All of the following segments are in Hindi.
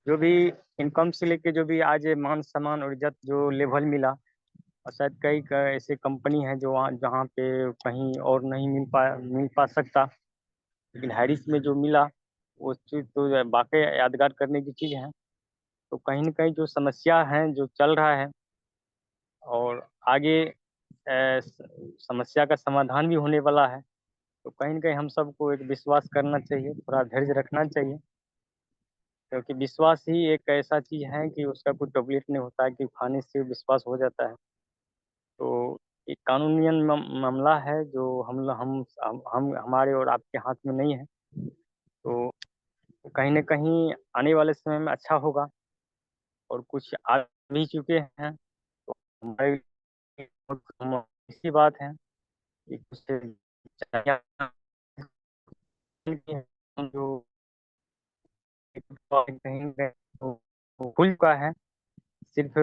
जो भी इनकम से लेके जो भी आज मान सम्मान और इज्जत जो लेवल मिला, और शायद कई ऐसे कंपनी है जो वहाँ जहाँ पे कहीं और नहीं मिल पा सकता, लेकिन हैरिस में जो मिला वो चीज़ तो वाकई यादगार करने की चीज़ है। तो कहीं न कहीं जो समस्या है जो चल रहा है, और आगे समस्या का समाधान भी होने वाला है। तो कहीं न कहीं हम सबको एक विश्वास करना चाहिए, थोड़ा धैर्य रखना चाहिए, क्योंकि विश्वास ही एक ऐसा चीज़ है कि उसका कोई डुप्लीकेट नहीं होता है कि खाने से विश्वास हो जाता है। तो एक कानूनियन मामला है जो हम हमारे और आपके हाथ में नहीं है। तो कहीं न कहीं आने वाले समय में अच्छा होगा, और कुछ आ भी चुके हैं। तो हमारे लिए बहुत इसी बात है कि कुछ जो कहीं न कहीं वो खुल चुका है। सिर्फ़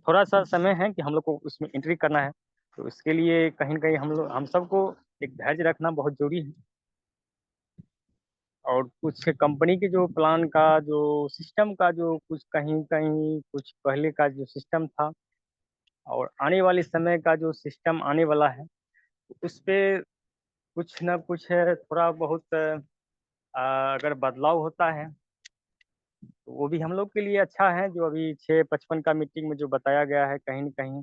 थोड़ा-सा समय है कि हम लोग को उसमें एंट्री करना है। तो इसके लिए कहीं न कहीं हम सबको एक धैर्य रखना बहुत ज़रूरी है। और कुछ कंपनी के जो प्लान का जो सिस्टम का जो कुछ कहीं-कहीं कुछ पहले का जो सिस्टम था, और आने वाले समय का जो सिस्टम आने वाला है, उसपे कुछ न कुछ थोड़ा बहुत अगर बदलाव होता है, तो वो भी हम लोग के लिए अच्छा है। जो अभी 655 का मीटिंग में जो बताया गया है, कहीं न कहीं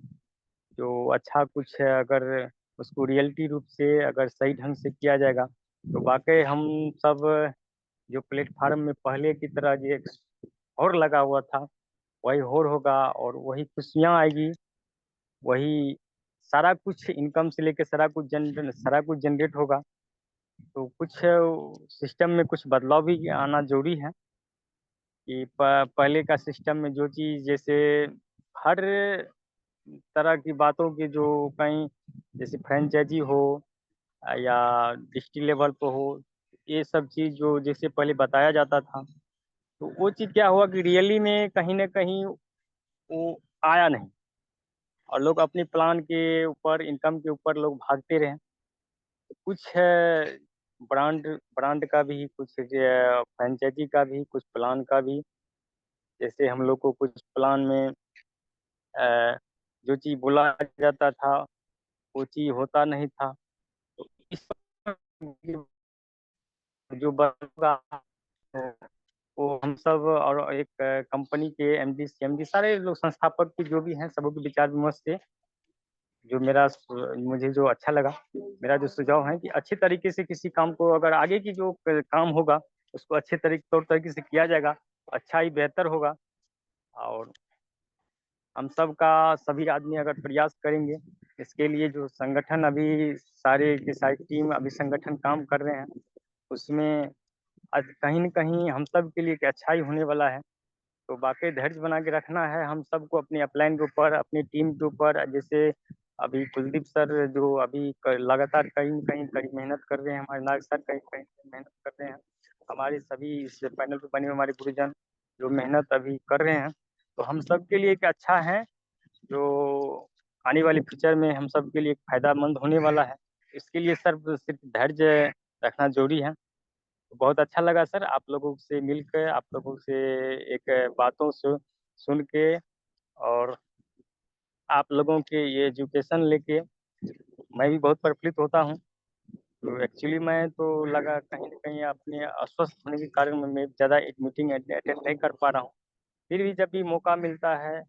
जो अच्छा कुछ है, अगर उसको रियलिटी रूप से अगर सही ढंग से किया जाएगा, तो वाक़ई हम सब जो प्लेटफ़ॉर्म में पहले की तरह जो एक होड़ लगा हुआ था, वही होड़ होगा, और वही खुशियाँ आएगी, वही सारा कुछ इनकम से लेके सारा कुछ जनरेट होगा। तो कुछ सिस्टम में कुछ बदलाव भी आना ज़रूरी है, कि पहले का सिस्टम में जो चीज़ जैसे हर तरह की बातों की जो कहीं जैसे फ्रेंचाइज़ी हो या डिस्ट्रिक्ट लेवल पे हो, ये सब चीज़ जो जैसे पहले बताया जाता था, तो वो चीज़ क्या हुआ कि रियली में कहीं न कहीं वो आया नहीं, और लोग अपने प्लान के ऊपर, इनकम के ऊपर लोग भागते रहे। कुछ ब्रांड ब्रांड का भी, कुछ फ्रेंचाइज़ी का भी, कुछ प्लान का भी, जैसे हम लोग को कुछ प्लान में जो चीज़ बोला जाता था, वो चीज़ होता नहीं था। तो इस जो बनेगा, वो हम सब और एक कंपनी के एमडी, सीएमडी सारे लोग संस्थापक के जो भी हैं, सबों के विचार विमर्श से जो मुझे जो अच्छा लगा, मेरा जो सुझाव है कि अच्छे तरीके से किसी काम को, अगर आगे की जो काम होगा, उसको अच्छे तौर तरीके से किया जाएगा, तो अच्छा ही बेहतर होगा। और हम सब का सभी आदमी अगर प्रयास करेंगे, इसके लिए जो संगठन अभी सारे की सारी टीम अभी संगठन काम कर रहे हैं, उसमें आज कहीं न कहीं हम सब के लिए एक अच्छा ही होने वाला है। तो वाक़ई धैर्य बना के रखना है हम सबको, अपनी अपलाइन के ऊपर, अपनी टीम के ऊपर। जैसे अभी कुलदीप सर जो अभी लगातार कहीं न कहीं कड़ी मेहनत कर रहे हैं, हमारे नायक सर कहीं कहीं मेहनत कर रहे हैं। हमारे सभी इस पैनल पे बने हुए हमारे गुरुजन जो मेहनत अभी कर रहे हैं, तो हम सब के लिए एक अच्छा है, जो आने वाले फ्यूचर में हम सब के लिए फ़ायदेमंद होने वाला है। इसके लिए सिर्फ धैर्य रखना ज़रूरी है। बहुत अच्छा लगा सर आप लोगों से मिलकर, आप लोगों से एक बातों से सुन के, और आप लोगों के ये एजुकेशन लेके मैं भी बहुत प्रफुल्लित होता हूँ। तो एक्चुअली मैं तो लगा कहीं न कहीं अपने अस्वस्थ होने के कारण मैं ज़्यादा एक मीटिंग अटेंड नहीं कर पा रहा हूँ। फिर भी जब भी मौका मिलता है,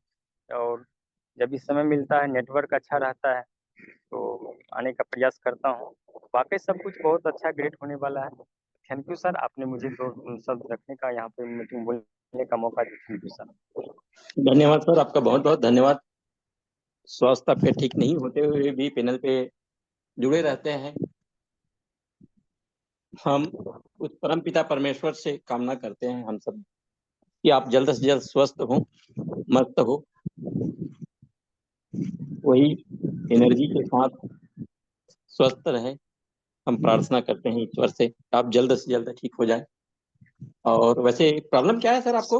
और जब भी समय मिलता है, नेटवर्क अच्छा रहता है, तो आने का प्रयास करता हूँ। वाक़ई सब कुछ बहुत अच्छा ग्रेट होने वाला है। थैंक यू सर, आपने मुझे 2 शब्द रखने का, यहाँ पे मीटिंग बोलने का मौका दिया। Thank you sir. धन्यवाद सर, आपका बहुत-बहुत धन्यवाद। स्वास्थ्य आपके ठीक नहीं होते हुए भी पैनल पे जुड़े रहते हैं। हम उस परमपिता परमेश्वर से कामना करते हैं हम सब कि आप जल्द से जल्द स्वस्थ हो, मस्त हो। वही एनर्जी के साथ स्वस्थ रहें, हम प्रार्थना करते हैं ईश्वर से आप जल्द से जल्द ठीक हो जाएँ। और वैसे प्रॉब्लम क्या है सर आपको?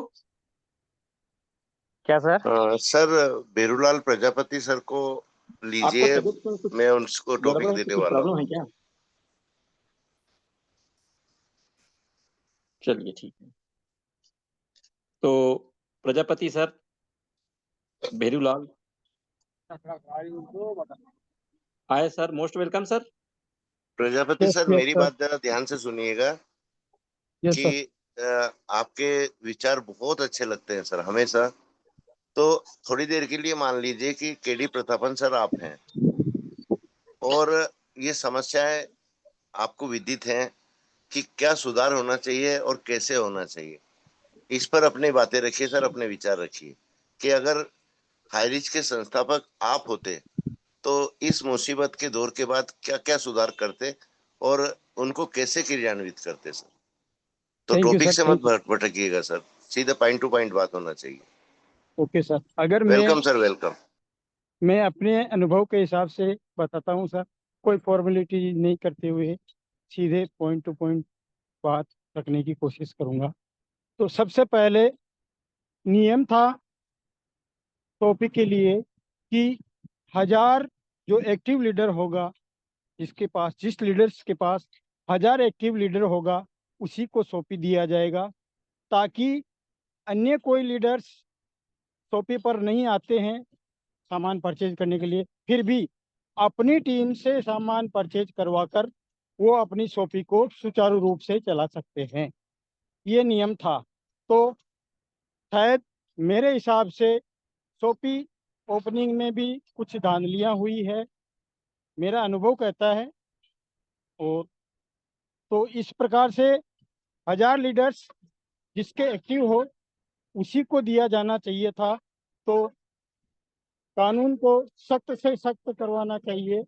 क्या सर? सर बेरूलाल प्रजापति सर को आपको लीजिए, तबीयत में कुछ मैं उनको गड़बड़ टॉपिक है, देने कुछ वाला प्रॉब्लम हूँ। है क्या? चलिए ठीक है। तो प्रजापति सर, भेरूलाल आए sir, most welcome sir. Prajapati yes sir, yes मेरी सर, बात जरा ध्यान से सुनिएगा यस सर। कि आपके विचार बहुत अच्छे लगते हैं सर हमेशा। तो थोड़ी देर के लिए मान लीजिए कि केडी प्रतापन सर आप हैं और ये समस्याएं आपको विदित हैं कि क्या सुधार होना चाहिए और कैसे होना चाहिए। इस पर अपनी बातें रखिए सर, अपने विचार रखिए कि अगर हाईरिच के संस्थापक आप होते तो इस मुसीबत के दौर के बाद क्या क्या सुधार करते और उनको कैसे क्रियान्वित करते सर। तो थैंक यू टॉपिक सर, से मत थैंक यू। भटकिएगा सर, सीधा पॉइंट टू पॉइंट बात होना चाहिए। ओके सर, अगर वेलकम सर, वेलकम। मैं अपने अनुभव के हिसाब से बताता हूँ सर, कोई फॉर्मेलिटी नहीं करते हुए सीधे पॉइंट टू पॉइंट बात रखने की कोशिश करूँगा। तो सबसे पहले नियम था टॉपिक के लिए कि 1000 जो एक्टिव लीडर होगा, जिस लीडर्स के पास 1000 एक्टिव लीडर होगा उसी को सौंपी दिया जाएगा, ताकि अन्य कोई लीडर्स सौंपे पर नहीं आते हैं सामान परचेज करने के लिए, फिर भी अपनी टीम से सामान परचेज करवाकर वो अपनी शॉपी को सुचारू रूप से चला सकते हैं। ये नियम था। तो शायद मेरे हिसाब से शॉपी ओपनिंग में भी कुछ धांधलियां हुई है, मेरा अनुभव कहता है। और तो इस प्रकार से 1000 लीडर्स जिसके एक्टिव हो उसी को दिया जाना चाहिए था। तो कानून को सख्त से सख्त करवाना चाहिए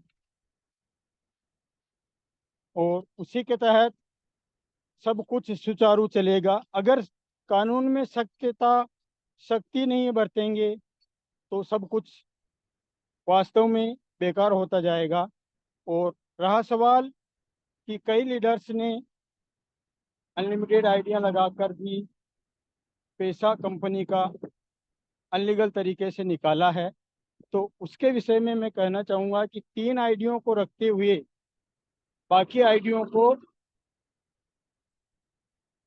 और उसी के तहत सब कुछ सुचारू चलेगा। अगर कानून में सख्ती नहीं बरतेंगे तो सब कुछ वास्तव में बेकार होता जाएगा। और रहा सवाल कि कई लीडर्स ने अनलिमिटेड आइडिया लगाकर भी पैसा कंपनी का अनलीगल तरीके से निकाला है। तो उसके विषय में मैं कहना चाहूँगा कि 3 आईडियों को रखते हुए बाकी आईडियों को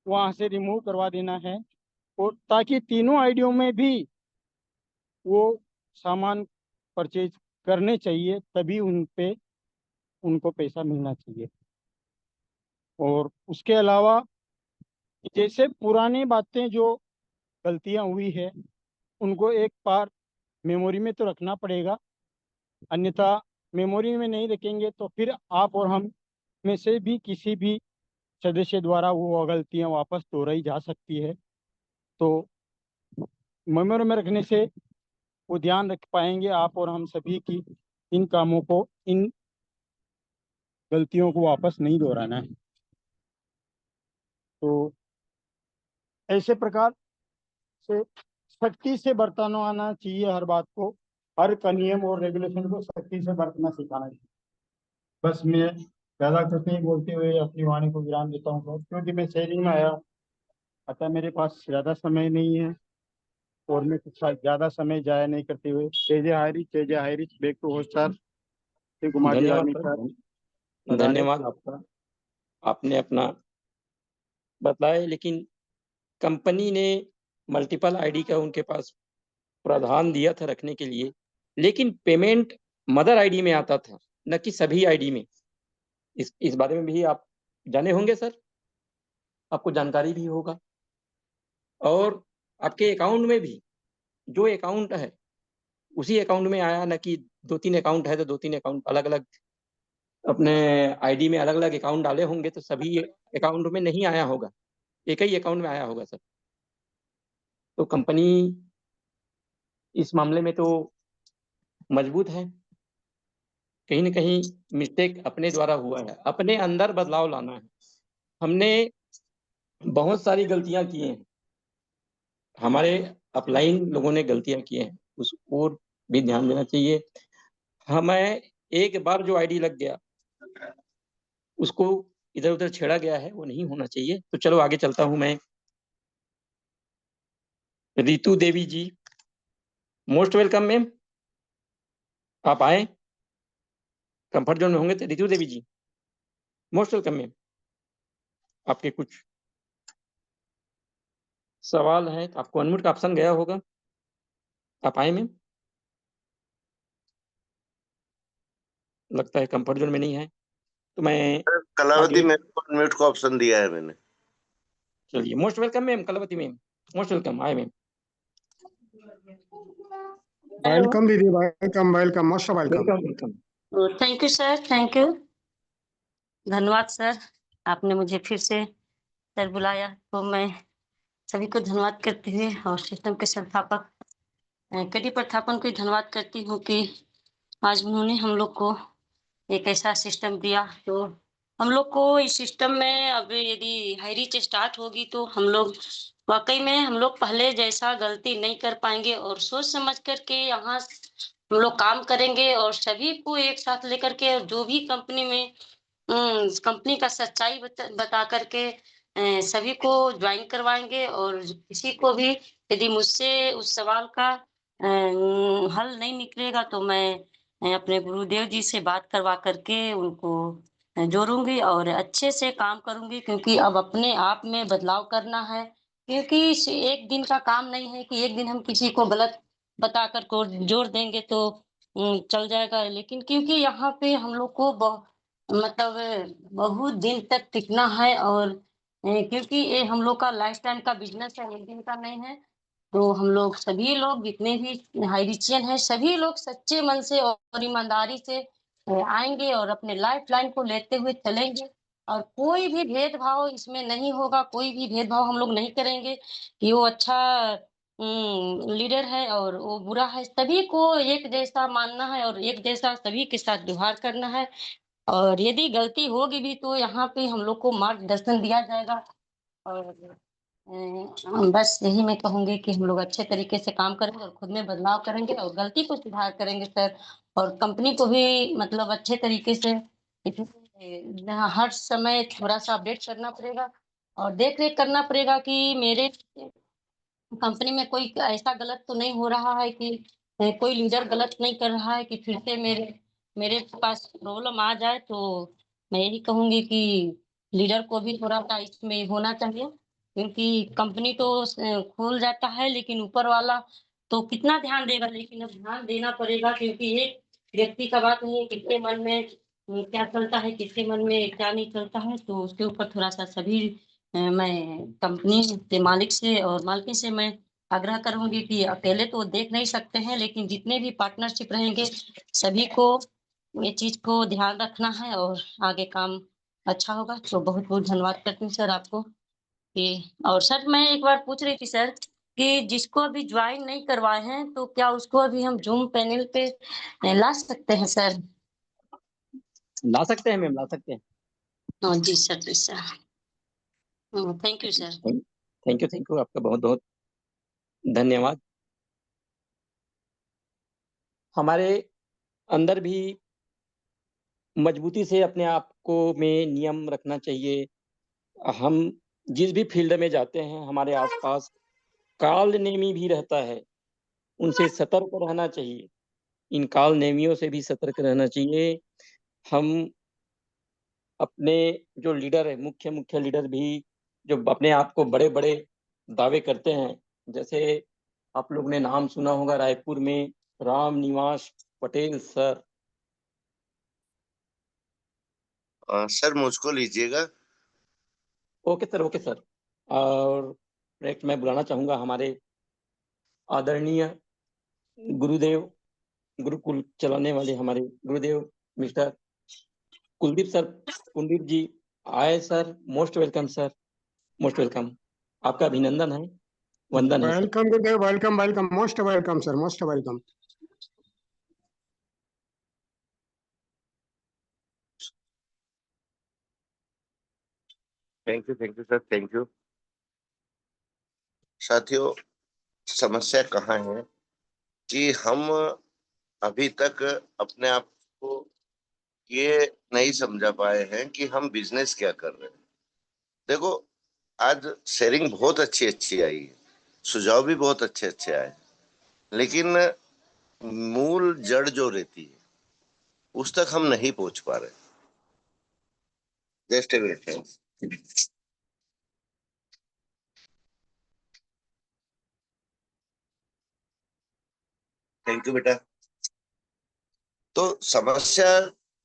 वहाँ से रिमूव करवा देना है, और ताकि तीनों आईडियों में भी वो सामान परचेज करने चाहिए, तभी उनको पैसा मिलना चाहिए। और उसके अलावा जैसे पुरानी बातें जो गलतियां हुई है उनको एक बार मेमोरी में तो रखना पड़ेगा, अन्यथा मेमोरी में नहीं रखेंगे तो फिर आप और हम में से भी किसी भी सदस्य द्वारा वो गलतियां वापस दोहराई जा सकती है। तो मेमोरी में रखने से वो ध्यान रख पाएंगे आप और हम सभी की इन गलतियों को वापस नहीं दोहराना है। तो ऐसे प्रकार से सख्ती से बरतना आना चाहिए हर बात को, हर का नियम और रेगुलेशन को सख्ती से बरतना सिखाना चाहिए। बस मैं ज़्यादा कुछ नहीं बोलते हुए अपनी वाणी को विराम देता हूँ सर, क्योंकि मैं शेयरिंग में आया हूँ, अतः मेरे पास ज़्यादा समय नहीं है और मैं कुछ ज़्यादा समय जाया नहीं करते हुए जय जय हायरी back to host sir, Shri Kumar ji धन्यवाद आर्मी सर, सर। बता रहे धन्यवाद आपका। आपने अपना बताया, लेकिन कंपनी ने मल्टीपल आईडी का उनके पास प्रावधान दिया था रखने के लिए, लेकिन पेमेंट मदर आईडी में आता था, न कि सभी आईडी में। इस बारे में भी आप जाने होंगे सर, आपको जानकारी भी होगा। और आपके अकाउंट में भी जो अकाउंट है उसी अकाउंट में आया, न कि 2-3 अकाउंट है तो 2-3 अकाउंट अलग अलग अपने आईडी में अलग अलग अकाउंट डाले होंगे, तो सभी अकाउंट में नहीं आया होगा, एक ही अकाउंट में आया होगा सर। तो कंपनी इस मामले में तो मजबूत है, कहीं ना कहीं मिस्टेक अपने द्वारा हुआ है, अपने अंदर बदलाव लाना है। हमने बहुत सारी गलतियां की हैं, हमारे अपलाइन लोगों ने गलतियां की हैं, उस और भी ध्यान देना चाहिए। हमें एक बार जो आईडी लग गया उसको इधर उधर छेड़ा गया है, वो नहीं होना चाहिए। तो चलो आगे चलता हूं मैं। रितु देवी जी, मोस्ट वेलकम मैम, आप आए, कंफर्ट जोन में होंगे तो। रितु देवी जी, मोस्ट वेलकम मैम। आपके कुछ सवाल है तो आपको अनम्यूट का ऑप्शन गया होगा, आप आए मैम। लगता है कंफर्ट जोन में नहीं है, तो मैं कलावती आगे। मेरे को अनम्यूट का ऑप्शन दिया है मैंने। चलिए, most welcome ma'am, Kalavati ma'am, most welcome, आए मैम। हेलो। वेलकम दीदी, welcome welcome, most welcome. Welcome welcome. Thank you sir, thank you. धन्यवाद सर, आपने मुझे फिर से सर बुलाया, तो मैं सभी को धन्यवाद करते हुए और सिस्टम के संस्थापक केडी प्रथापन को धन्यवाद करती हूँ कि आज उन्होंने हम लोग को एक ऐसा सिस्टम दिया। तो हम लोग को इस सिस्टम में अब यदि हाई रीच स्टार्ट होगी तो हम लोग वाकई में हम लोग पहले जैसा गलती नहीं कर पाएंगे और सोच समझ करके यहाँ हम लोग काम करेंगे और सभी को एक साथ लेकर के जो भी कंपनी में कंपनी का सच्चाई बता करके सभी को ज्वाइन करवाएंगे और किसी को भी यदि मुझसे उस सवाल का हल नहीं निकलेगा तो मैं अपने गुरुदेव जी से बात करवा करके उनको जोड़ूंगी और अच्छे से काम करूंगी, क्योंकि अब अपने आप में बदलाव करना है। क्योंकि एक दिन का काम नहीं है कि एक दिन हम किसी को गलत बता कर को जोड़ देंगे तो चल जाएगा, लेकिन क्योंकि यहाँ पे हम लोग को मतलब बहुत दिन तक टिकना है और क्योंकि ये हम लोग का लाइफ टाइम का बिजनेस है, एक दिन का नहीं है। तो हम लोग सभी लोग जितने भी हाईरिचियन हैं सभी लोग सच्चे मन से और ईमानदारी से आएंगे और अपने लाइफ लाइन को लेते हुए चलेंगे और कोई भी भेदभाव इसमें नहीं होगा, कोई भी भेदभाव हम लोग नहीं करेंगे कि वो अच्छा लीडर है और वो बुरा है। सभी को एक जैसा मानना है और एक जैसा सभी के साथ व्यवहार करना है और यदि गलती होगी भी तो यहाँ पे हम लोग को मार्गदर्शन दिया जाएगा। और बस यही मैं कहूंगी कि हम लोग अच्छे तरीके से काम करेंगे और खुद में बदलाव करेंगे और गलती को सुधार करेंगे सर, और कंपनी को भी मतलब अच्छे तरीके से हर समय थोड़ा सा अपडेट करना पड़ेगा और देख रेख करना पड़ेगा कि मेरे कंपनी में कोई ऐसा गलत तो नहीं हो रहा है कि कोई लीडर गलत नहीं कर रहा है कि फिर से मेरे मेरे पास प्रॉब्लम आ जाए। तो मैं यही कहूंगी कि लीडर को भी थोड़ा सा इसमें होना चाहिए, क्योंकि कंपनी तो खुल जाता है लेकिन ऊपर वाला तो कितना ध्यान देगा, लेकिन अब ध्यान देना पड़ेगा क्योंकि एक व्यक्ति का बात नहीं है, किसके मन में क्या चलता है, किसके मन में क्या नहीं चलता है। तो उसके ऊपर थोड़ा सा सभी मैं कंपनी के मालिक से और मालकिन से मैं आग्रह करूंगी कि अकेले तो देख नहीं सकते हैं, लेकिन जितने भी पार्टनरशिप रहेंगे सभी को ये चीज को ध्यान रखना है और आगे काम अच्छा होगा। तो बहुत बहुत धन्यवाद करती हूँ सर आपको कि। और सर मैं एक बार पूछ रही थी सर कि जिसको अभी ज्वाइन नहीं करवाए हैं तो क्या उसको अभी हम जूम पैनल पे ला सकते हैं सर? ला सकते हैं मैम, ला सकते हैं। जी सर, जी sir, thank you sir. Thank you, आपका बहुत बहुत धन्यवाद। हमारे अंदर भी मजबूती से अपने आप को में नियम रखना चाहिए। हम जिस भी फील्ड में जाते हैं हमारे आसपास काल नेमी भी रहता है, उनसे सतर्क रहना चाहिए। इन काल नेमियों से भी सतर्क रहना चाहिए। हम अपने जो लीडर है, मुख्य मुख्य लीडर भी जो अपने आप को बड़े बड़े दावे करते हैं, जैसे आप लोग ने नाम सुना होगा रायपुर में राम निवास पटेल सर। सर मुझको लीजिएगा। Okay sir, okay sir. और नेक्स्ट मैं बुलाना चाहूंगा हमारे आदरणीय गुरुदेव, गुरुकुल चलाने वाले हमारे गुरुदेव मिस्टर कुलदीप सर। कुलदीप जी आए sir, most welcome sir, most welcome. आपका अभिनंदन है, वंदन है sir. Welcome Gurudev, welcome welcome, most welcome sir, most welcome. Thank you sir, thank you. साथियों, समस्या कहाँ है कि हम अभी तक अपने आप को ये नहीं समझा पाए हैं कि हम बिजनेस क्या कर रहे हैं। देखो, आज शेयरिंग बहुत अच्छी अच्छी आई है, सुझाव भी बहुत अच्छे अच्छे आए, लेकिन मूल जड़ जो रहती है उस तक हम नहीं पहुंच पा रहे। Just a minute. Thank you बेटा। तो समस्या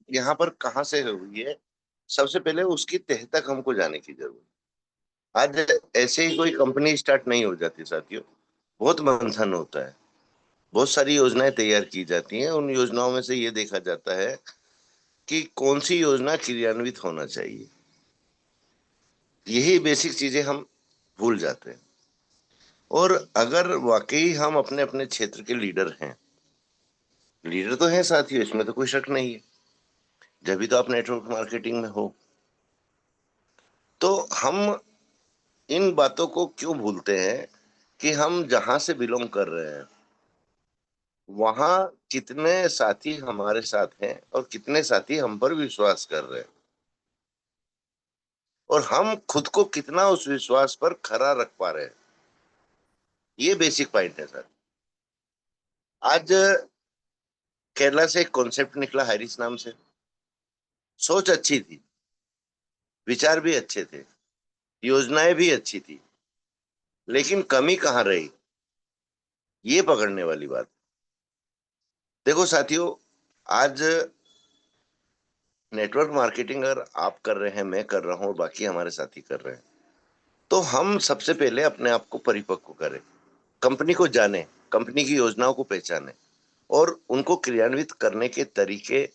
यहाँ पर कहाँ से हुई है, सबसे पहले उसकी तह तक हमको जाने की जरूरत है। आज ऐसे ही कोई कंपनी स्टार्ट नहीं हो जाती साथियों, बहुत मंथन होता है, बहुत सारी योजनाएं तैयार की जाती हैं। उन योजनाओं में से ये देखा जाता है कि कौन सी योजना क्रियान्वित होना चाहिए। यही बेसिक चीजें हम भूल जाते हैं। और अगर वाकई हम अपने अपने क्षेत्र के लीडर हैं, लीडर तो हैं साथियों, इसमें तो कोई शक नहीं है, जब भी तो आप नेटवर्क मार्केटिंग में हो, तो हम इन बातों को क्यों भूलते हैं कि हम जहां से बिलोंग कर रहे हैं वहां कितने साथी हमारे साथ हैं और कितने साथी हम पर विश्वास कर रहे हैं, और हम खुद को कितना उस विश्वास पर खरा रख पा रहे हैं। ये बेसिक पॉइंट है सर। आज केरला से एक कॉन्सेप्ट निकला हाइरिस नाम से। सोच अच्छी थी, विचार भी अच्छे थे, योजनाएं भी अच्छी थी, लेकिन कमी कहाँ रही, ये पकड़ने वाली बात। देखो साथियों, आज नेटवर्क मार्केटिंग अगर आप कर रहे हैं, मैं कर रहा हूं और बाकी हमारे साथी कर रहे हैं, तो हम सबसे पहले अपने आप को परिपक्व करें, कंपनी को जाने, कंपनी की योजनाओं को पहचाने और उनको क्रियान्वित करने के तरीके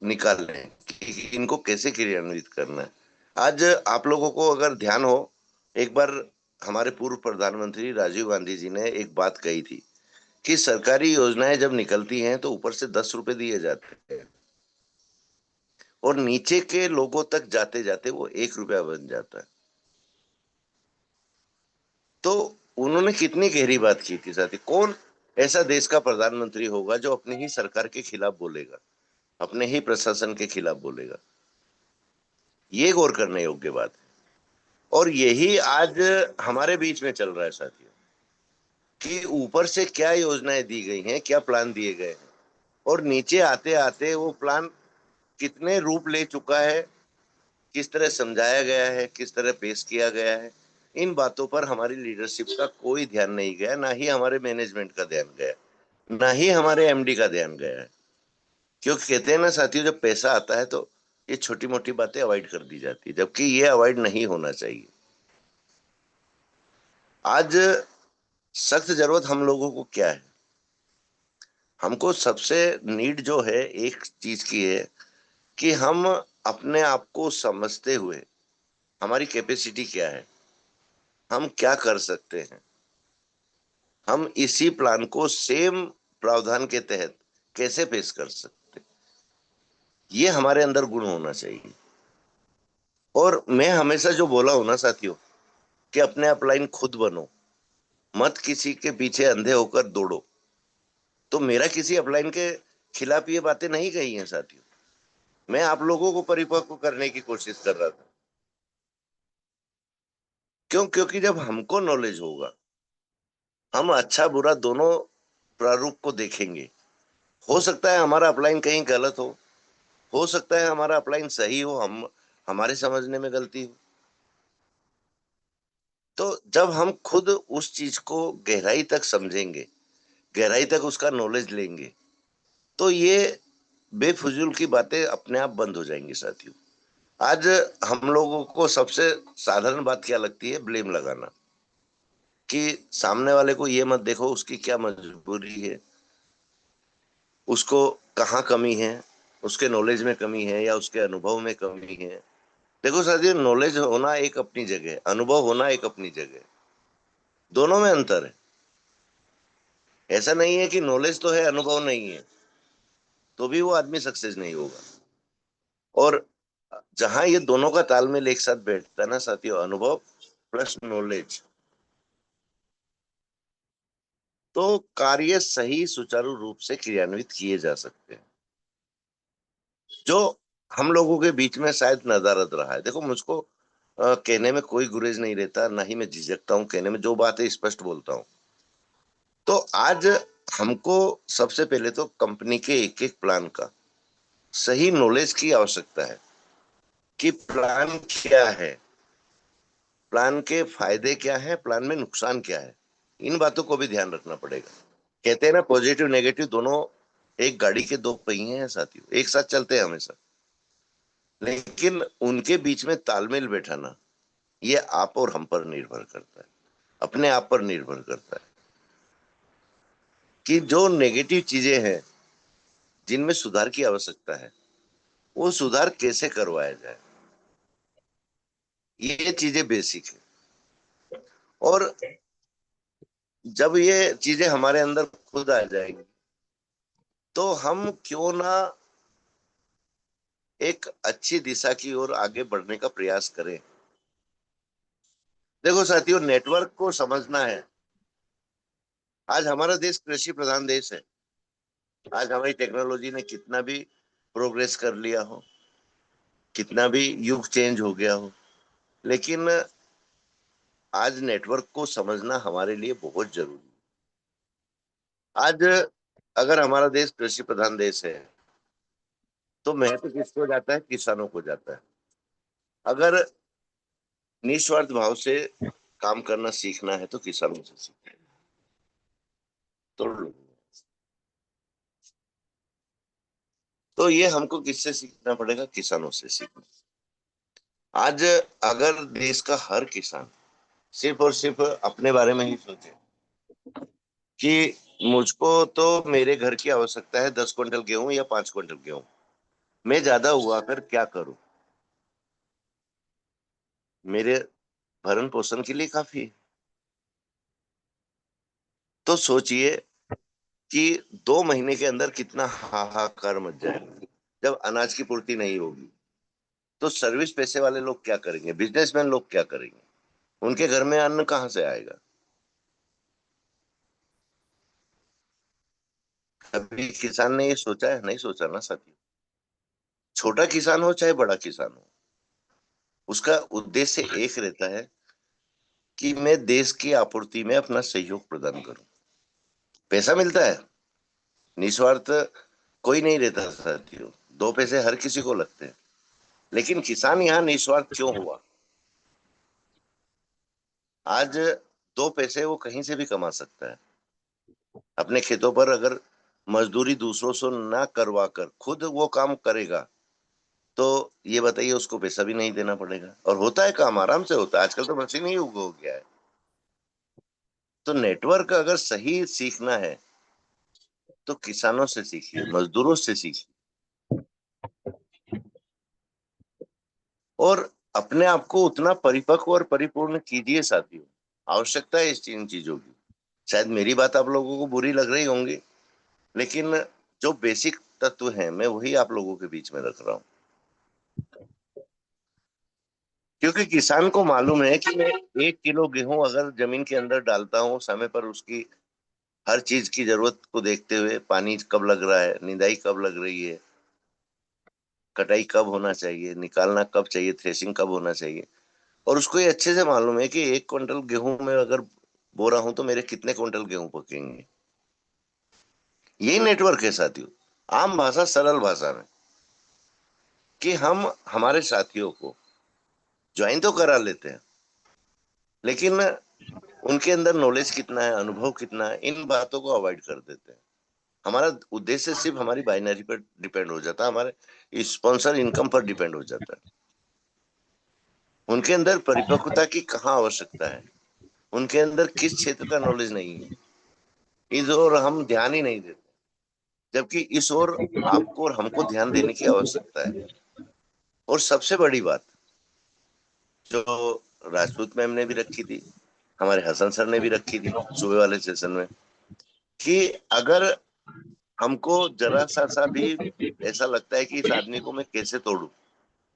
निकाल लें कि इनको कैसे क्रियान्वित करना है। आज आप लोगों को अगर ध्यान हो, एक बार हमारे पूर्व प्रधानमंत्री राजीव गांधी जी ने एक बात कही थी कि सरकारी योजनाएं जब निकलती हैं तो ऊपर से 10 रुपए दिए जाते हैं और नीचे के लोगों तक जाते जाते वो 1 रुपया बन जाता है। तो उन्होंने कितनी गहरी बात की थी साथी। कौन ऐसा देश का प्रधानमंत्री होगा जो अपनी ही सरकार के खिलाफ बोलेगा, अपने ही प्रशासन के खिलाफ बोलेगा? ये गौर करने योग्य बात है। और यही आज हमारे बीच में चल रहा है साथियों, कि ऊपर से क्या योजनाएं दी गई हैं, क्या प्लान दिए गए हैं, और नीचे आते आते वो प्लान कितने रूप ले चुका है, किस तरह समझाया गया है, किस तरह पेश किया गया है, इन बातों पर हमारी लीडरशिप का कोई ध्यान नहीं गया, ना ही हमारे मैनेजमेंट का ध्यान गया, ना ही हमारे एमडी का ध्यान गया है। क्योंकि कहते हैं ना साथियों, जब पैसा आता है तो ये छोटी मोटी बातें अवॉइड कर दी जाती है, जबकि ये अवॉइड नहीं होना चाहिए। आज सख्त जरूरत हम लोगों को क्या है, हमको सबसे नीड जो है एक चीज की है कि हम अपने आप को समझते हुए हमारी कैपेसिटी क्या है, हम क्या कर सकते हैं, हम इसी प्लान को सेम प्रावधान के तहत कैसे पेश कर सकते, ये हमारे अंदर गुण होना चाहिए। और मैं हमेशा जो बोला हूं ना साथियों, कि अपने अपलाइन खुद बनो, मत किसी के पीछे अंधे होकर दौड़ो। तो मेरा किसी अपलाइन के खिलाफ ये बातें नहीं कही हैं साथियों, मैं आप लोगों को परिपक्व करने की कोशिश कर रहा था। क्यों? क्योंकि जब हमको नॉलेज होगा, हम अच्छा बुरा दोनों प्रारूप को देखेंगे। हो सकता है हमारा अपलाइन कहीं गलत हो सकता है हमारा अपलाइन सही हो, हम हमारे समझने में गलती हो। तो जब हम खुद उस चीज को गहराई तक समझेंगे, गहराई तक उसका नॉलेज लेंगे, तो ये बेफजूल की बातें अपने आप बंद हो जाएंगी साथियों। आज हम लोगों को सबसे साधारण बात क्या लगती है? ब्लेम लगाना, कि सामने वाले को ये मत देखो उसकी क्या मजबूरी है, उसको कहाँ कमी है, उसके नॉलेज में कमी है या उसके अनुभव में कमी है। देखो साथियों, नॉलेज होना एक अपनी जगह, अनुभव होना एक अपनी जगह, दोनों में अंतर है। ऐसा नहीं है कि नॉलेज तो है अनुभव नहीं है, तो भी वो आदमी सक्सेस नहीं होगा। और जहां ये दोनों का तालमेल एक साथ बैठता है ना साथियों, अनुभव प्लस नॉलेज, तो कार्य सही सुचारू रूप से क्रियान्वित किए जा सकते हैं, जो हम लोगों के बीच में शायद नदारद रहा है। देखो, मुझको कहने में कोई गुरेज नहीं रहता, ना ही मैं झिझकता हूँ कहने में, जो बात है स्पष्ट बोलता हूँ। तो आज हमको सबसे पहले तो कंपनी के एक एक प्लान का सही नॉलेज की आवश्यकता है, कि प्लान क्या है, प्लान के फायदे क्या है, प्लान में नुकसान क्या है, इन बातों को भी ध्यान रखना पड़ेगा। कहते हैं ना, पॉजिटिव नेगेटिव दोनों एक गाड़ी के दो पहिए हैं साथियों, एक साथ चलते हैं हमेशा, लेकिन उनके बीच में तालमेल बैठाना ये आप और हम पर निर्भर करता है, अपने आप पर निर्भर करता है कि जो नेगेटिव चीजें हैं जिनमें सुधार की आवश्यकता है वो सुधार कैसे करवाया जाए, ये चीजें बेसिक है। और जब ये चीजें हमारे अंदर खुद आ जाएंगी तो हम क्यों ना एक अच्छी दिशा की ओर आगे बढ़ने का प्रयास करें। देखो साथियों, नेटवर्क को समझना है। आज हमारा देश कृषि प्रधान देश है। आज हमारी टेक्नोलॉजी ने कितना भी प्रोग्रेस कर लिया हो, कितना भी युग चेंज हो गया हो, लेकिन आज नेटवर्क को समझना हमारे लिए बहुत जरूरी है। आज अगर हमारा देश कृषि प्रधान देश है तो महत्व किसको जाता है? किसानों को जाता है। अगर निस्वार्थ भाव से काम करना सीखना है तो किसानों से सीखना है। तो ये हमको किससे सीखना पड़ेगा? किसानों से सीखना। आज अगर देश का हर किसान सिर्फ और सिर्फ अपने बारे में ही सोचे कि मुझको तो मेरे घर की आवश्यकता है 10 क्विंटल गेहूं या 5 क्विंटल गेहूं, मैं ज्यादा हुआ कर क्या करूं, मेरे भरण पोषण के लिए काफी है। तो सोचिए कि 2 महीने के अंदर कितना हाहाकार मच जाएगा जब अनाज की पूर्ति नहीं होगी। तो सर्विस पैसे वाले लोग क्या करेंगे? बिजनेसमैन लोग क्या करेंगे? उनके घर में अन्न कहां से आएगा? कभी किसान ने ये सोचा है? नहीं सोचा ना साथी। छोटा किसान हो चाहे बड़ा किसान हो, उसका उद्देश्य एक रहता है कि मैं देश की आपूर्ति में अपना सहयोग प्रदान करूं। पैसा मिलता है, निस्वार्थ कोई नहीं रहता साथियों, 2 पैसे हर किसी को लगते हैं, लेकिन किसान यहाँ निस्वार्थ क्यों हुआ? आज 2 पैसे वो कहीं से भी कमा सकता है। अपने खेतों पर अगर मजदूरी दूसरों से ना करवा कर खुद वो काम करेगा तो ये बताइए, उसको पैसा भी नहीं देना पड़ेगा और होता है, काम आराम से होता है। आजकल तो मशीन ही युग हो गया है। तो नेटवर्क अगर सही सीखना है तो किसानों से सीखिए, मजदूरों से सीखिए और अपने आप को उतना परिपक्व और परिपूर्ण कीजिए साथियों। आवश्यकता है इन चीजों की। शायद मेरी बात आप लोगों को बुरी लग रही होंगी, लेकिन जो बेसिक तत्व हैं मैं वही आप लोगों के बीच में रख रहा हूँ, क्योंकि किसान को मालूम है कि मैं 1 किलो गेहूं अगर जमीन के अंदर डालता हूँ, समय पर उसकी हर चीज की जरूरत को देखते हुए, पानी कब लग रहा है, निदाई कब लग रही है, कटाई कब होना चाहिए, निकालना कब चाहिए, थ्रेसिंग कब होना चाहिए, और उसको ये अच्छे से मालूम है कि 1 क्विंटल गेहूं में अगर बो रहा हूं तो मेरे कितने क्विंटल गेहूं पकेंगे। यही नेटवर्क है साथियों। आम भाषा, सरल भाषा में कि हम हमारे साथियों को ज्वाइन तो करा लेते हैं, लेकिन उनके अंदर नॉलेज कितना है, अनुभव कितना है, इन बातों को अवॉइड कर देते हैं। हमारा उद्देश्य सिर्फ हमारी बाइनरी पर डिपेंड हो जाता है, हमारे स्पॉन्सर इनकम पर डिपेंड हो जाता है। उनके अंदर परिपक्वता की कहाँ आवश्यकता है, उनके अंदर किस क्षेत्र का नॉलेज नहीं है, इस ओर हम ध्यान ही नहीं देते, जबकि इस ओर आपको और हमको ध्यान देने की आवश्यकता है। और सबसे बड़ी बात जो राजपूत मैम ने भी रखी थी, हमारे हसन सर ने भी रखी थी सुबह वाले सेशन में, कि अगर हमको जरा सा भी ऐसा लगता है कि इस आदमी को मैं कैसे तोड़ूं,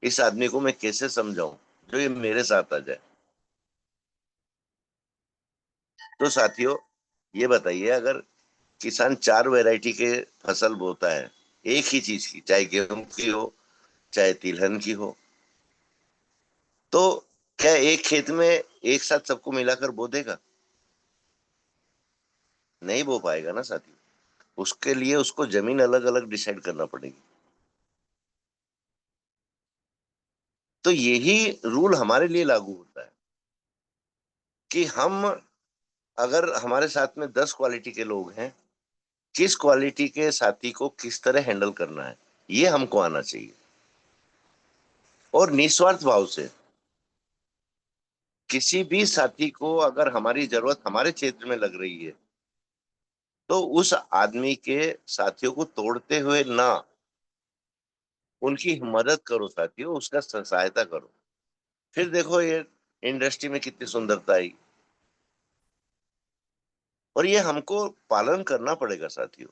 इस आदमी को मैं कैसे समझाऊं जो ये मेरे साथ आ जाए, तो साथियों ये बताइए, अगर किसान 4 वैरायटी के फसल बोता है एक ही चीज की, चाहे गेहूं की हो चाहे तिलहन की हो, तो क्या एक खेत में एक साथ सबको मिलाकर बो देगा? नहीं बो पाएगा ना साथियों। उसके लिए उसको जमीन अलग अलग डिसाइड करना पड़ेगी। तो यही रूल हमारे लिए लागू होता है कि हम, अगर हमारे साथ में 10 क्वालिटी के लोग हैं किस क्वालिटी के साथी को किस तरह हैंडल करना है, ये हमको आना चाहिए। और निस्वार्थ भाव से किसी भी साथी को अगर हमारी जरूरत हमारे क्षेत्र में लग रही है तो उस आदमी के साथियों को तोड़ते हुए ना, उनकी मदद करो साथियों, उसका सहायता करो। फिर देखो ये इंडस्ट्री में कितनी सुंदरता आई। और ये हमको पालन करना पड़ेगा साथियों।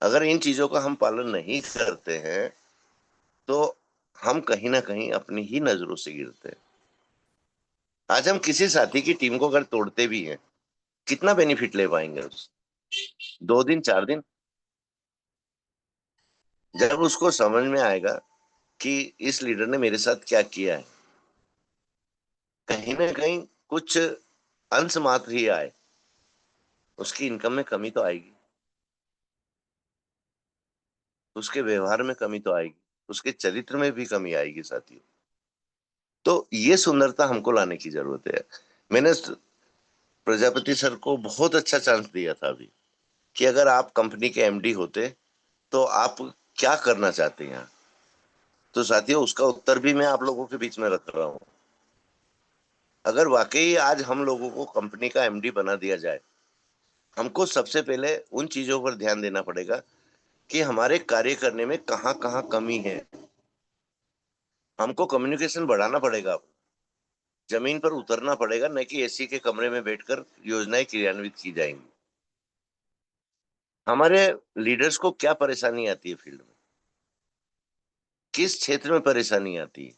अगर इन चीजों का हम पालन नहीं करते हैं तो हम कहीं ना कहीं अपनी ही नजरों से गिरते हैं। आज हम किसी साथी की टीम को अगर तोड़ते भी हैं, कितना बेनिफिट ले पाएंगे उस 2 दिन 4 दिन? जब उसको समझ में आएगा कि इस लीडर ने मेरे साथ क्या किया है, कहीं ना कहीं कुछ अंश मात्र ही आए, उसकी इनकम में कमी तो आएगी, उसके व्यवहार में कमी तो आएगी, उसके चरित्र में भी कमी आएगी साथियों। तो ये सुंदरता हमको लाने की जरूरत है। मैंने प्रजापति सर को बहुत अच्छा चांस दिया था अभी कि अगर आप कंपनी के एमडी होते तो आप क्या करना चाहते हैं। तो साथियों उसका उत्तर भी मैं आप लोगों के बीच में रख रहा हूँ। अगर वाकई आज हम लोगों को कंपनी का एमडी बना दिया जाए, हमको सबसे पहले उन चीजों पर ध्यान देना पड़ेगा कि हमारे कार्य करने में कहाँ कहाँ कमी है। हमको कम्युनिकेशन बढ़ाना पड़ेगा, जमीन पर उतरना पड़ेगा, न कि एसी के कमरे में बैठकर योजनाएं क्रियान्वित की जाएंगी। हमारे लीडर्स को क्या परेशानी आती है फील्ड में, किस क्षेत्र में परेशानी आती है,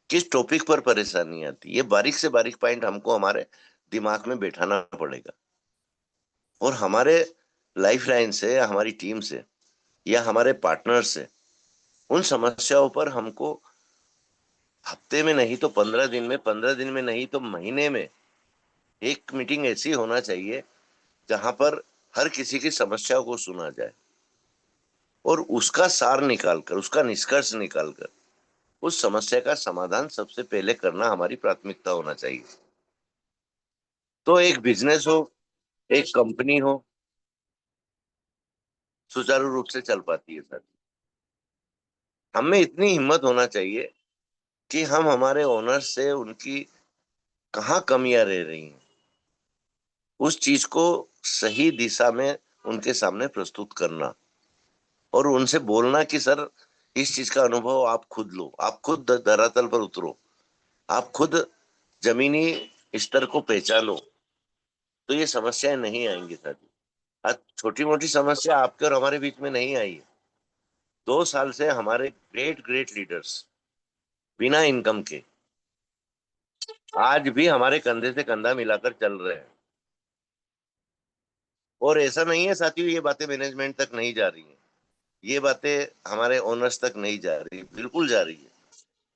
किस टॉपिक पर परेशानी आती है, ये बारीक से बारीक पॉइंट हमको हमारे दिमाग में बैठाना पड़ेगा। और हमारे लाइफ लाइन से या हमारी टीम से या हमारे पार्टनर से उन समस्याओं पर हमको हफ्ते में नहीं तो 15 दिन में, 15 दिन में नहीं तो महीने में एक मीटिंग ऐसी होना चाहिए जहां पर हर किसी की समस्याओं को सुना जाए और उसका सार निकालकर, उसका निष्कर्ष निकालकर उस समस्या का समाधान सबसे पहले करना हमारी प्राथमिकता होना चाहिए। तो एक बिजनेस हो, एक कंपनी हो, सुचारू रूप से चल पाती है सर। हमें इतनी हिम्मत होना चाहिए कि हम हमारे ओनर से उनकी कहाँ कमियां रह रही हैं उस चीज को सही दिशा में उनके सामने प्रस्तुत करना और उनसे बोलना कि सर इस चीज का अनुभव आप खुद लो, आप खुद धरातल पर उतरो, आप खुद जमीनी स्तर को पहचानो, तो ये समस्याएं नहीं आएंगी सर। आज छोटी मोटी समस्या आपके और हमारे बीच में नहीं आई है। 2 साल से हमारे ग्रेट ग्रेट लीडर्स बिना इनकम के आज भी हमारे कंधे से कंधा मिलाकर चल रहे हैं। और ऐसा नहीं है साथियों ये बातें मैनेजमेंट तक नहीं जा रही हैं, ये बातें हमारे ओनर्स तक नहीं जा रही, बिल्कुल जा रही है।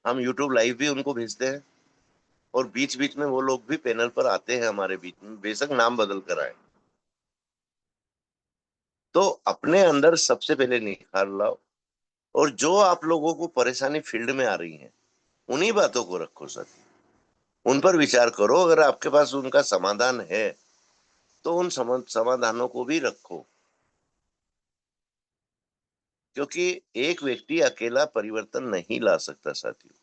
हम यूट्यूब लाइव भी उनको भेजते हैं और बीच बीच में वो लोग भी पैनल पर आते हैं हमारे बीच में, बेशक नाम बदल कर आए। तो अपने अंदर सबसे पहले निखार लाओ और जो आप लोगों को परेशानी फील्ड में आ रही है उन्हीं बातों को रखो साथी, उन पर विचार करो। अगर आपके पास उनका समाधान है तो उन समाधानों को भी रखो, क्योंकि एक व्यक्ति अकेला परिवर्तन नहीं ला सकता साथियों।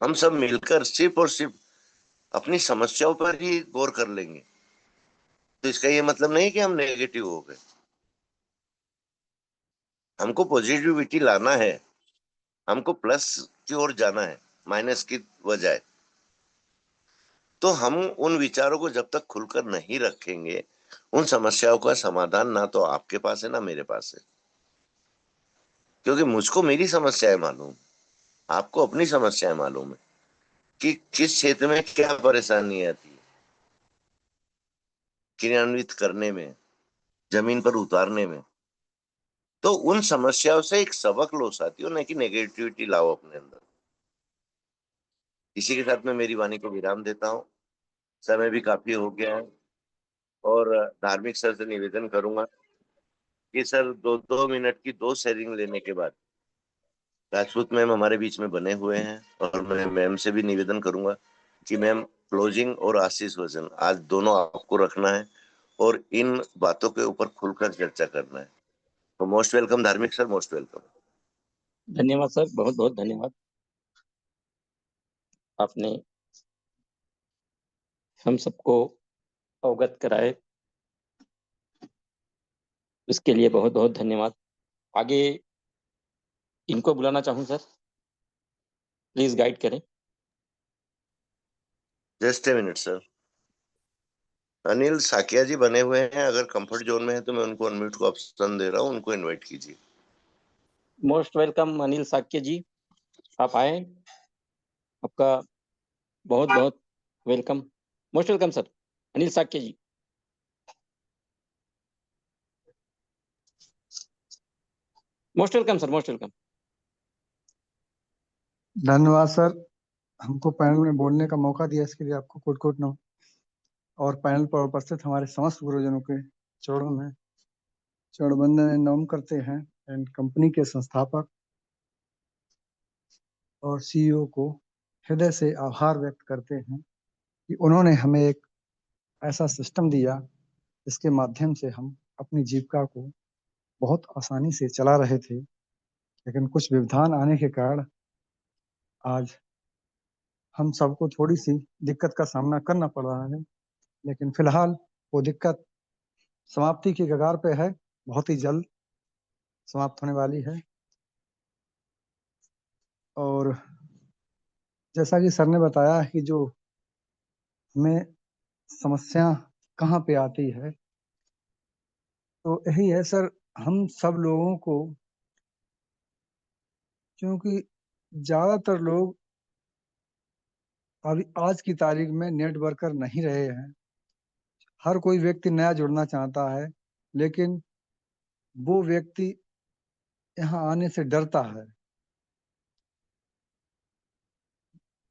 हम सब मिलकर सिर्फ और सिर्फ अपनी समस्याओं पर ही गौर कर लेंगे तो इसका ये मतलब नहीं कि हम नेगेटिव हो गए। हमको पॉजिटिविटी लाना है, हमको प्लस की ओर जाना है, माइनस की बजाय। तो हम उन विचारों को जब तक खुलकर नहीं रखेंगे, उन समस्याओं का समाधान ना तो आपके पास है ना मेरे पास है। क्योंकि मुझको मेरी समस्याएं मालूम, आपको अपनी समस्याएं मालूम है कि किस क्षेत्र में क्या परेशानी आती है क्रियान्वित करने में, जमीन पर उतारने में। तो उन समस्याओं से एक सबक लो साथियों, न कि नेगेटिविटी लाओ अपने अंदर। इसी के साथ मैं मेरी वाणी को विराम देता हूँ, समय भी काफी हो गया है। और धार्मिक सर से निवेदन करूंगा कि सर 2-2 मिनट की 2 शेयरिंग लेने के बाद राजपूत मैम हमारे बीच में बने हुए हैं और मैं मैम से भी निवेदन करूंगा कि मैम क्लोजिंग और आशीष वचन आज दोनों आपको रखना है और इन बातों के ऊपर खुलकर चर्चा करना है। तो मोस्ट वेलकम धार्मिक सर, मोस्ट वेलकम। धन्यवाद सर, बहुत बहुत धन्यवाद। आपने हम सबको अवगत कराए, इसके लिए बहुत बहुत धन्यवाद। आगे इनको बुलाना चाहूँ सर, प्लीज गाइड करें। Just a minute sir. Anil Sakya ji बने हुए हैं, अगर कंफर्ट जोन में है तो मैं उनको अनम्यूट को ऑप्शन दे रहा हूँ, उनको इनवाइट कीजिए। मोस्ट वेलकम अनिल साक्य जी, आप आए, आपका बहुत बहुत welcome. Most welcome sir Anil Sakya ji. Most welcome sir, most welcome. धन्यवाद सर, हमको पैनल में बोलने का मौका दिया, इसके लिए आपको कोट कोट नमन। और पैनल पर उपस्थित हमारे समस्त गुरुजनों के चरणों में चरण वंदन नमन करते हैं। एंड कंपनी के संस्थापक और सीईओ को हृदय से आभार व्यक्त करते हैं कि उन्होंने हमें एक ऐसा सिस्टम दिया जिसके माध्यम से हम अपनी जीविका को बहुत आसानी से चला रहे थे, लेकिन कुछ व्यवधान आने के कारण आज हम सबको थोड़ी सी दिक्कत का सामना करना पड़ रहा है। लेकिन फिलहाल वो दिक्कत समाप्ति की कगार पे है, बहुत ही जल्द समाप्त होने वाली है। और जैसा कि सर ने बताया कि जो हमें समस्या कहाँ पे आती है, तो यही है सर, हम सब लोगों को, क्योंकि ज़्यादातर लोग अभी आज की तारीख में नेटवर्कर नहीं रहे हैं। हर कोई व्यक्ति नया जुड़ना चाहता है, लेकिन वो व्यक्ति यहाँ आने से डरता है।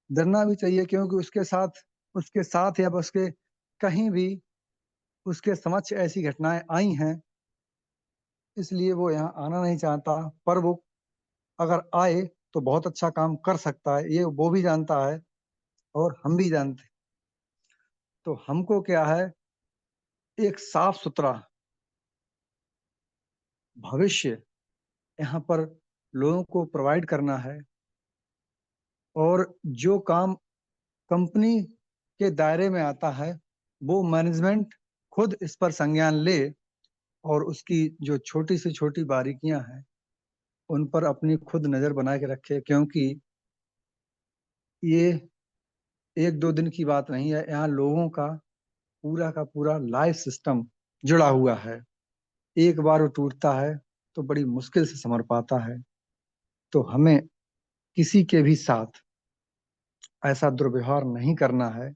डरना भी चाहिए, क्योंकि उसके साथ या उसके कहीं भी उसके समक्ष ऐसी घटनाएं आई हैं, इसलिए वो यहाँ आना नहीं चाहता। पर वो अगर आए तो बहुत अच्छा काम कर सकता है, ये वो भी जानता है और हम भी जानते हैं। तो हमको क्या है, एक साफ सुथरा भविष्य यहाँ पर लोगों को प्रोवाइड करना है। और जो काम कंपनी के दायरे में आता है, वो मैनेजमेंट खुद इस पर संज्ञान ले और उसकी जो छोटी से छोटी बारीकियां हैं उन पर अपनी खुद नजर बना के रखे, क्योंकि ये एक दो दिन की बात नहीं है। यहाँ लोगों का पूरा लाइफ सिस्टम जुड़ा हुआ है। एक बार वो टूटता है तो बड़ी मुश्किल से संभर पाता है। तो हमें किसी के भी साथ ऐसा दुर्व्यवहार नहीं करना है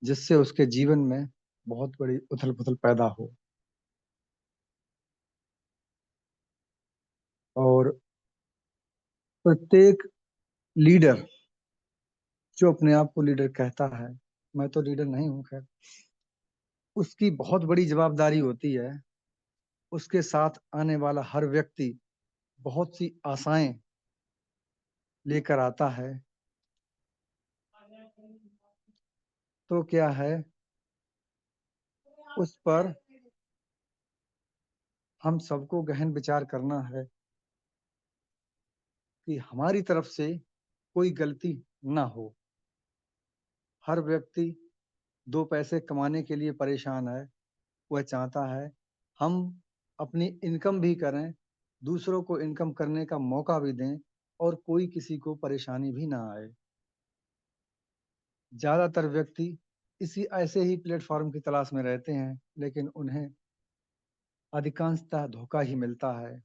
जिससे उसके जीवन में बहुत बड़ी उथल पुथल पैदा हो। और प्रत्येक लीडर जो अपने आप को लीडर कहता है, मैं तो लीडर नहीं हूं खैर, उसकी बहुत बड़ी जवाबदारी होती है। उसके साथ आने वाला हर व्यक्ति बहुत सी आशाएं लेकर आता है। तो क्या है, उस पर हम सबको गहन विचार करना है कि हमारी तरफ से कोई गलती ना हो। हर व्यक्ति दो पैसे कमाने के लिए परेशान है। वह चाहता है हम अपनी इनकम भी करें, दूसरों को इनकम करने का मौका भी दें और कोई किसी को परेशानी भी ना आए। ज्यादातर व्यक्ति इसी ऐसे ही प्लेटफॉर्म की तलाश में रहते हैं, लेकिन उन्हें अधिकांशतः धोखा ही मिलता है,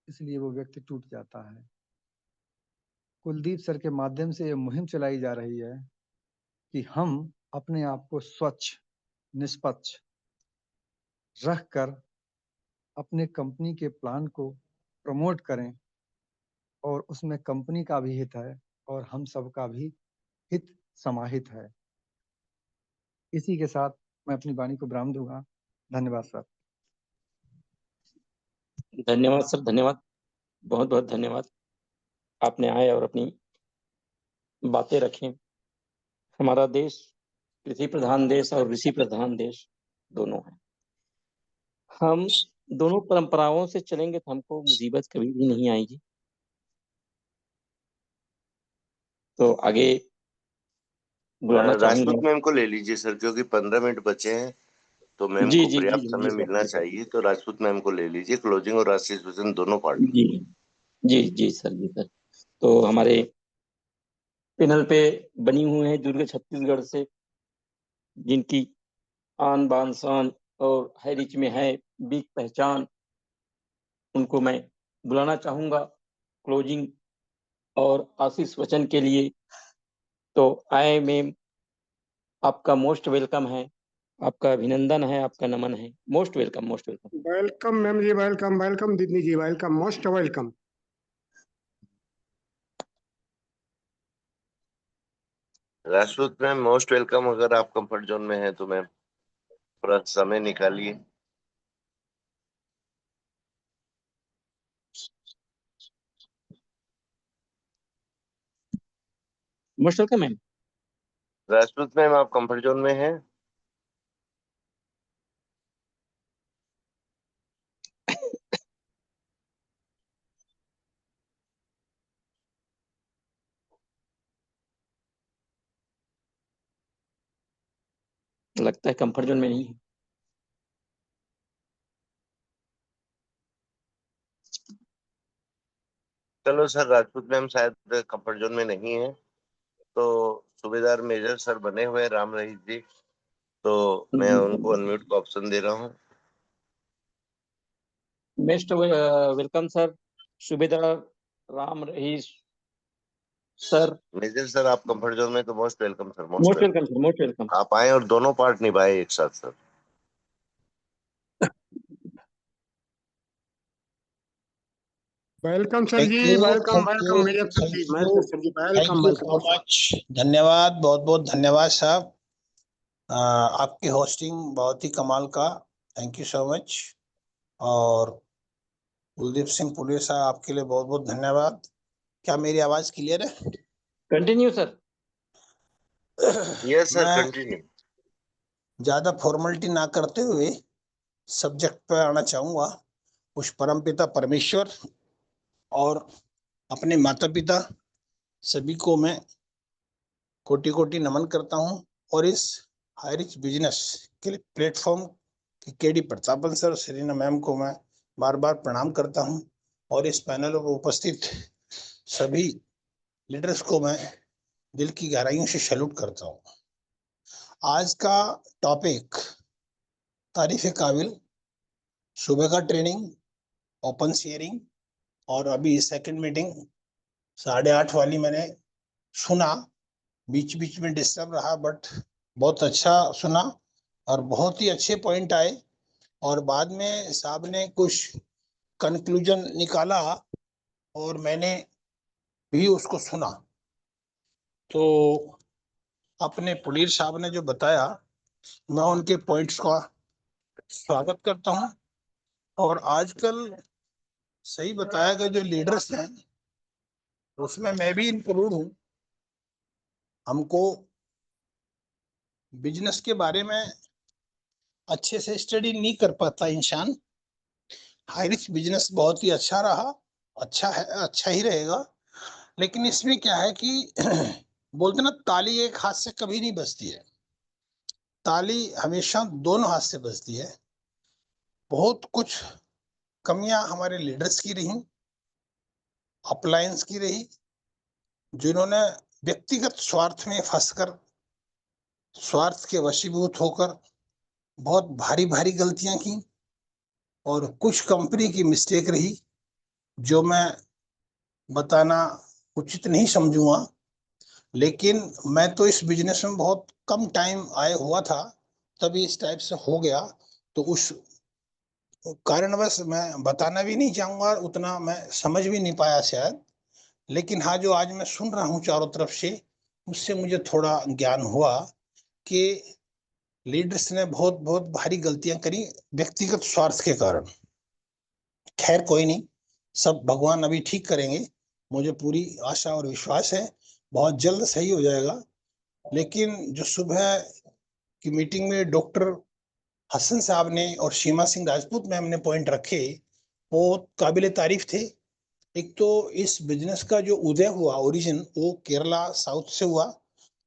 इसलिए वो व्यक्ति टूट जाता है। कुलदीप सर के माध्यम से ये मुहिम चलाई जा रही है कि हम अपने आप को स्वच्छ, निष्पक्ष रखकर अपने कंपनी के प्लान को प्रमोट करें, और उसमें कंपनी का भी हित है और हम सबका भी हित समाहित है। इसी के साथ मैं अपनी वाणी को विराम दूंगा। धन्यवाद सर। धन्यवाद सर, धन्यवाद, बहुत बहुत धन्यवाद। आपने आए और अपनी बातें रखें। हमारा देश कृषि प्रधान देश और ऋषि प्रधान देश दोनों हैं। हम दोनों परंपराओं से चलेंगे तो हमको मुसीबत कभी भी नहीं आएगी। तो आगे बुलाना चाहूंगा। राजपूत मैम को ले लीजिए सर, क्योंकि 15 मिनट बचे हैं तो मैम जी को जी जी पर्याप्त जी समय सर, मिलना जी सर, चाहिए। तो राजपूत मैम को ले लीजिए, क्लोजिंग और राष्ट्रीय दोनों पार्ट। जी जी जी सर, जी सर। तो हमारे पैनल पे बनी हुई है दुर्ग छत्तीसगढ़ से, जिनकी आन बान शान और है रिच में है बिग पहचान, उनको मैं बुलाना चाहूंगा क्लोजिंग और आशीष वचन के लिए। तो आए मैम, आपका मोस्ट वेलकम है, आपका अभिनंदन है, आपका नमन है। Most welcome, most welcome. Welcome ma'am ji, welcome welcome दीदी जी, welcome, most welcome. Rajput ma'am most welcome. अगर आप कंफर्ट जोन में हैं तो मैम थोड़ा समय निकालिए। Most welcome ma'am. Rajput ma'am आप कंफर्ट जोन में हैं? लगता है कंफर्ट जोन में नहीं है। चलो सर, राजपूत मैम शायद कंफर्ट जोन में नहीं है, तो सूबेदार मेजर सर बने हुए हैं, राम रहीस जी। तो मैं जी उनको सर, अनम्यूट का ऑप्शन दे रहा हूँ। मोस्ट वेलकम सर, सूबेदार Ram Rahees sir. Major sir आप कंफर्ट जोन में, तो most welcome sir, most most welcome. Welcome sir, most welcome. आप आए और दोनों पार्ट निभाए एक साथ सर। वेलकम सर थैंक जी, you, welcome thank you, welcome major sir thank जी, यू, मेजर सर जी, thank welcome you welcome. So much. धन्यवाद, बहुत बहुत धन्यवाद साहब। आपकी होस्टिंग बहुत ही कमाल का, थैंक यू सो मच। और कुलदीप सिंह पुलिया साहब, आपके लिए बहुत बहुत धन्यवाद। क्या मेरी आवाज क्लियर है? Continue sir. यस सर, मैं कंटिन्यू। ज्यादा फॉर्मेलिटी ना करते हुए सब्जेक्ट पर आना चाहूंगा। उस परमपिता परमेश्वर और अपने माता पिता सभी को मैं कोटि कोटि नमन करता हूं। और इस हाई रिच बिजनेस के लिए प्लेटफॉर्म के KD Prathapan sir, Serena ma'am को मैं बार बार प्रणाम करता हूं। और इस पैनल पर उपस्थित सभी लीडर्स को मैं दिल की गहराइयों से सैल्यूट करता हूं। आज का टॉपिक तारीफ काबिल, सुबह का ट्रेनिंग, ओपन शेयरिंग, और अभी सेकंड मीटिंग 8:30 वाली मैंने सुना। बीच बीच में डिस्टर्ब रहा, बट बहुत अच्छा सुना और बहुत ही अच्छे पॉइंट आए। और बाद में साहब ने कुछ कंक्लूजन निकाला और मैंने भी उसको सुना। तो अपने पुलीर साहब ने जो बताया, मैं उनके पॉइंट्स का स्वागत करता हूं। और आजकल सही बताया गया, जो लीडर्स हैं उसमें मैं भी इंक्लूड हूं। हमको बिजनेस के बारे में अच्छे से स्टडी नहीं कर पाता इंसान। हाई रिस्क बिजनेस बहुत ही अच्छा रहा, अच्छा है, अच्छा ही रहेगा। लेकिन इसमें क्या है कि बोलते ना, ताली एक हाथ से कभी नहीं बजती है, ताली हमेशा दोनों हाथ से बजती है। बहुत कुछ कमियां हमारे लीडर्स की रही, अपलायंस की रही, जिन्होंने व्यक्तिगत स्वार्थ में फंसकर, स्वार्थ के वशीभूत होकर बहुत भारी भारी गलतियां की। और कुछ कंपनी की मिस्टेक रही जो मैं बताना उचित नहीं समझूंगा। लेकिन मैं तो इस बिजनेस में बहुत कम टाइम आए हुआ था, तभी इस टाइप से हो गया। तो उस कारणवश मैं बताना भी नहीं चाहूंगा, उतना मैं समझ भी नहीं पाया शायद। लेकिन हाँ, जो आज मैं सुन रहा हूँ चारों तरफ से, उससे मुझे थोड़ा ज्ञान हुआ कि लीडर्स ने बहुत बहुत भारी गलतियां करी व्यक्तिगत स्वार्थ के कारण। खैर कोई नहीं, सब भगवान अभी ठीक करेंगे, मुझे पूरी आशा और विश्वास है बहुत जल्द सही हो जाएगा। लेकिन जो सुबह की मीटिंग में डॉक्टर हसन साहब ने और सीमा सिंह राजपूत मैम ने पॉइंट रखे वो काबिल तारीफ थे। एक तो इस बिजनेस का जो उदय हुआ ओरिजिन वो केरला साउथ से हुआ,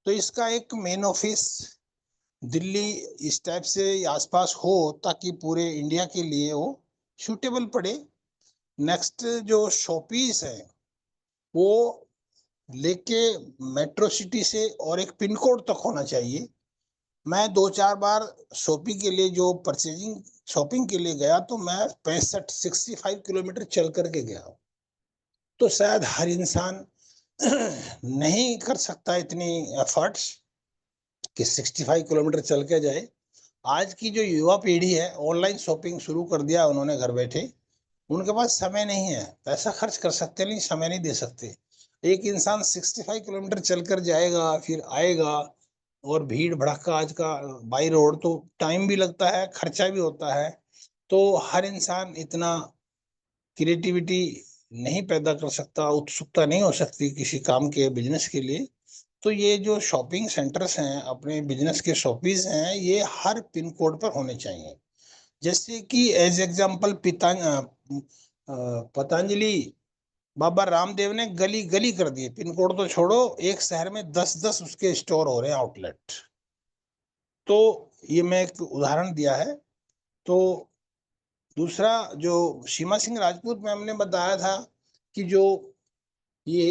तो इसका एक मेन ऑफिस दिल्ली इस टाइप से आसपास हो ताकि पूरे इंडिया के लिए वो सूटेबल पड़े। नेक्स्ट जो शॉपीस है वो लेके मेट्रो सिटी से और एक पिन कोड तक होना चाहिए। मैं 2-4 बार शॉपिंग के लिए जो परचेजिंग शॉपिंग के लिए गया तो मैं 65 किलोमीटर चल करके गया। तो शायद हर इंसान नहीं कर सकता इतनी एफर्ट्स कि 65 किलोमीटर चल के जाए। आज की जो युवा पीढ़ी है ऑनलाइन शॉपिंग शुरू कर दिया उन्होंने घर बैठे, उनके पास समय नहीं है, पैसा खर्च कर सकते नहीं, समय नहीं दे सकते। एक इंसान 65 किलोमीटर चलकर जाएगा फिर आएगा, और भीड़ भड़का आज का बाई रोड, तो टाइम भी लगता है, खर्चा भी होता है। तो हर इंसान इतना क्रिएटिविटी नहीं पैदा कर सकता, उत्सुकता नहीं हो सकती किसी काम के बिजनेस के लिए। तो ये जो शॉपिंग सेंटर्स हैं अपने बिजनेस के शॉपीज हैं ये हर पिन कोड पर होने चाहिए। जैसे कि एज एग्जाम्पल पतंजलि बाबा रामदेव ने गली गली कर दिए, पिन कोड तो छोड़ो, एक शहर में 10-10 उसके स्टोर हो रहे हैं, आउटलेट। तो ये मैं एक उदाहरण दिया है। तो दूसरा जो सीमा सिंह राजपूत मैम ने बताया था कि जो ये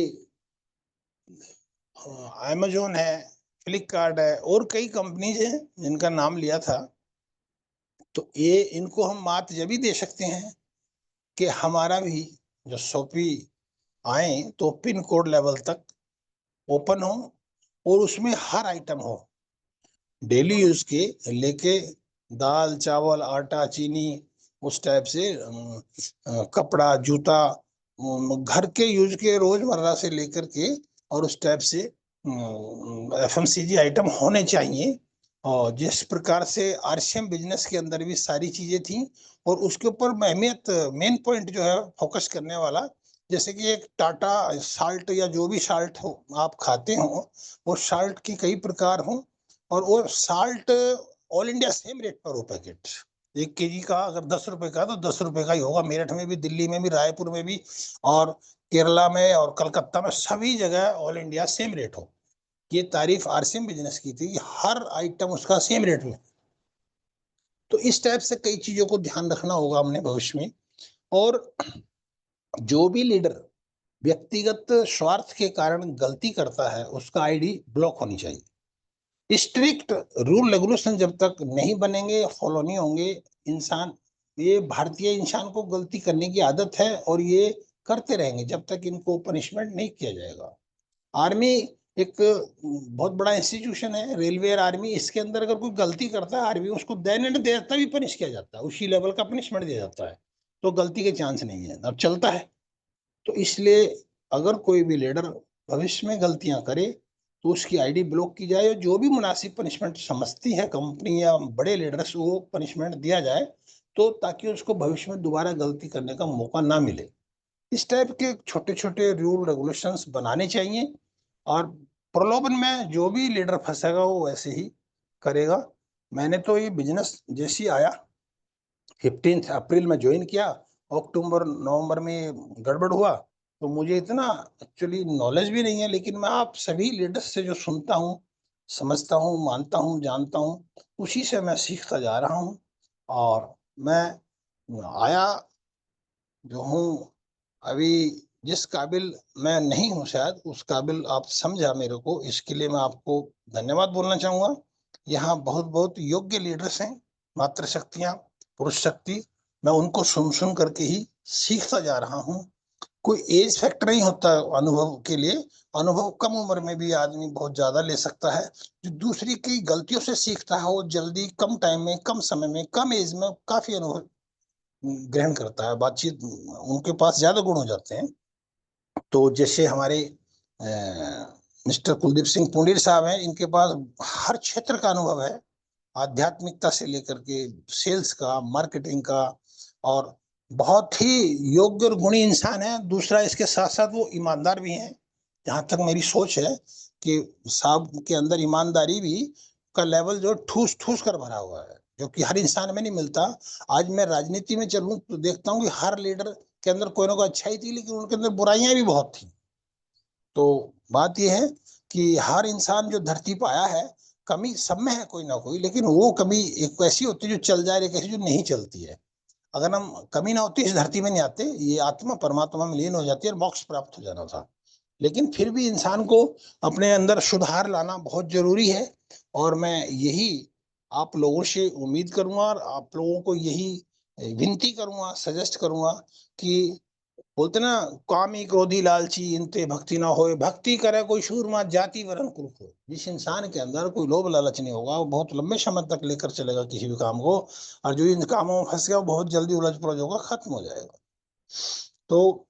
अमेजोन है, फ्लिपकार्ट है और कई कंपनीज हैं जिनका नाम लिया था, तो ये इनको हम मात जब भी दे सकते हैं कि हमारा भी जो शॉपी आए तो पिन कोड लेवल तक ओपन हो और उसमें हर आइटम हो, डेली यूज के लेके दाल चावल आटा चीनी उस टाइप से कपड़ा जूता घर के यूज के रोजमर्रा से लेकर के और उस टाइप से एफएमसीजी आइटम होने चाहिए। और जिस प्रकार से आरसीएम बिजनेस के अंदर भी सारी चीजें थी और उसके ऊपर अहमियत मेन पॉइंट जो है फोकस करने वाला, जैसे कि एक टाटा साल्ट या जो भी साल्ट हो आप खाते हो वो साल्ट की कई प्रकार हो और वो salt all India same rate पर हो पैकेट। 1 kg का अगर 10 रुपए का तो 10 रुपए का ही होगा, मेरठ में भी, दिल्ली में भी, रायपुर में भी और केरला में और कलकत्ता में, सभी जगह ऑल इंडिया सेम रेट हो। ये तारीफ आरसीएम बिजनेस की थी कि हर आइटम उसका सेम रेट में। तो इस टाइप से कई चीजों को ध्यान रखना होगा हमने भविष्य में। और जो भी लीडर व्यक्तिगत स्वार्थ के कारण गलती करता है उसका आईडी ब्लॉक होनी चाहिए। स्ट्रिक्ट रूल रेगुलेशन जब तक नहीं बनेंगे, फॉलो नहीं होंगे, इंसान, ये भारतीय इंसान को गलती करने की आदत है और ये करते रहेंगे जब तक इनको पनिशमेंट नहीं किया जाएगा। आर्मी एक बहुत बड़ा इंस्टीट्यूशन है, रेलवे और आर्मी, इसके अंदर अगर कोई गलती करता है आर्मी उसको देन एंड देयर तभी पनिश किया जाता है, उसी लेवल का पनिशमेंट दिया जाता है, तो गलती के चांस नहीं है, अब चलता है। तो इसलिए अगर कोई भी लीडर भविष्य में गलतियां करे तो उसकी आईडी ब्लॉक की जाए और जो भी मुनासिब पनिशमेंट समझती है कंपनी या बड़े लीडर्स वो पनिशमेंट दिया जाए, तो ताकि उसको भविष्य में दोबारा गलती करने का मौका ना मिले। इस टाइप के छोटे छोटे रूल रेगुलेशंस बनाने चाहिए और प्रलोभन में जो भी लीडर फंसेगा वो वैसे ही करेगा। मैंने तो ये बिजनेस जैसी आया 15 अप्रैल में ज्वाइन किया, अक्टूबर नवंबर में गड़बड़ हुआ, तो मुझे इतना एक्चुअली नॉलेज भी नहीं है, लेकिन मैं आप सभी लीडर्स से जो सुनता हूँ, समझता हूँ, मानता हूँ, जानता हूँ, उसी से मैं सीखता जा रहा हूँ। और मैं आया जो हूँ अभी जिस काबिल मैं नहीं हूँ शायद उस काबिल आप समझा मेरे को, इसके लिए मैं आपको धन्यवाद बोलना चाहूंगा। यहाँ बहुत बहुत योग्य लीडर्स हैं, मातृशक्तियाँ, पुरुष शक्ति, मैं उनको सुन सुन करके ही सीखता जा रहा हूँ। कोई एज फैक्टर नहीं होता अनुभव के लिए, अनुभव कम उम्र में भी आदमी बहुत ज्यादा ले सकता है। जो दूसरी की गलतियों से सीखता है वो जल्दी, कम टाइम में, कम समय में, कम एज में काफी अनुभव ग्रहण करता है, बातचीत उनके पास ज्यादा गुण हो जाते हैं। तो जैसे हमारे मिस्टर कुलदीप सिंह पुंडीर साहब हैं, इनके पास हर क्षेत्र का अनुभव है, आध्यात्मिकता से लेकर के सेल्स का, मार्केटिंग का, और बहुत ही योग्य और गुणी इंसान है। दूसरा इसके साथ साथ वो ईमानदार भी हैं, जहाँ तक मेरी सोच है कि साहब के अंदर ईमानदारी भी का लेवल जो ठूस ठूस कर भरा हुआ है, जो कि हर इंसान में नहीं मिलता। आज मैं राजनीति में चलूं तो देखता हूँ कि हर लीडर के अंदर कोई ना कोई अच्छाई थी, लेकिन उनके अंदर बुराइयां भी बहुत थी। तो बात यह है कि हर इंसान जो धरती पर आया है, कमी सब में है कोई ना कोई, लेकिन वो कमी एक ऐसी होती है जो चल जाए, एक ऐसी जो नहीं चलती है। अगर हम कमी ना होती इस धरती में नहीं आते, ये आत्मा परमात्मा में लीन हो जाती है और मोक्ष प्राप्त हो जाना था। लेकिन फिर भी इंसान को अपने अंदर सुधार लाना बहुत जरूरी है। और मैं यही आप लोगों से उम्मीद करूंगा और आप लोगों को यही विनती करूंगा, सजेस्ट करूंगा कि बोलते ना, कामी क्रोधी लालची इनते भक्ति ना होए, भक्ति करे कोई सूरमा जाति वरण कुल हो। जिस इंसान के अंदर कोई लोभ लालच नहीं होगा, वो बहुत लंबे समय तक लेकर चलेगा किसी भी काम को, और जो इन कामों में फंस गया वो बहुत जल्दी उलझ पुलझ होगा, खत्म हो जाएगा। तो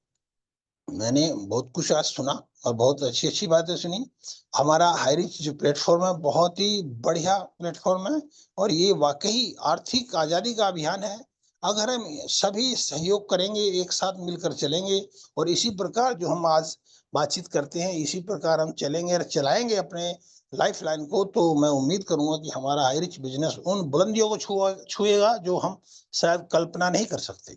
मैंने बहुत कुछ आज सुना और बहुत अच्छी अच्छी बातें सुनी। हमारा हाईरिच जो प्लेटफॉर्म है बहुत ही बढ़िया प्लेटफॉर्म है, और ये वाकई आर्थिक आजादी का अभियान है। अगर हम सभी सहयोग करेंगे, एक साथ मिलकर चलेंगे, और इसी प्रकार जो हम आज बातचीत करते हैं इसी प्रकार हम चलेंगे और चलाएंगे अपने लाइफ लाइन को, तो मैं उम्मीद करूंगा कि हमारा हाईरिच बिजनेस उन बुलंदियों को छुएगा जो हम शायद कल्पना नहीं कर सकते।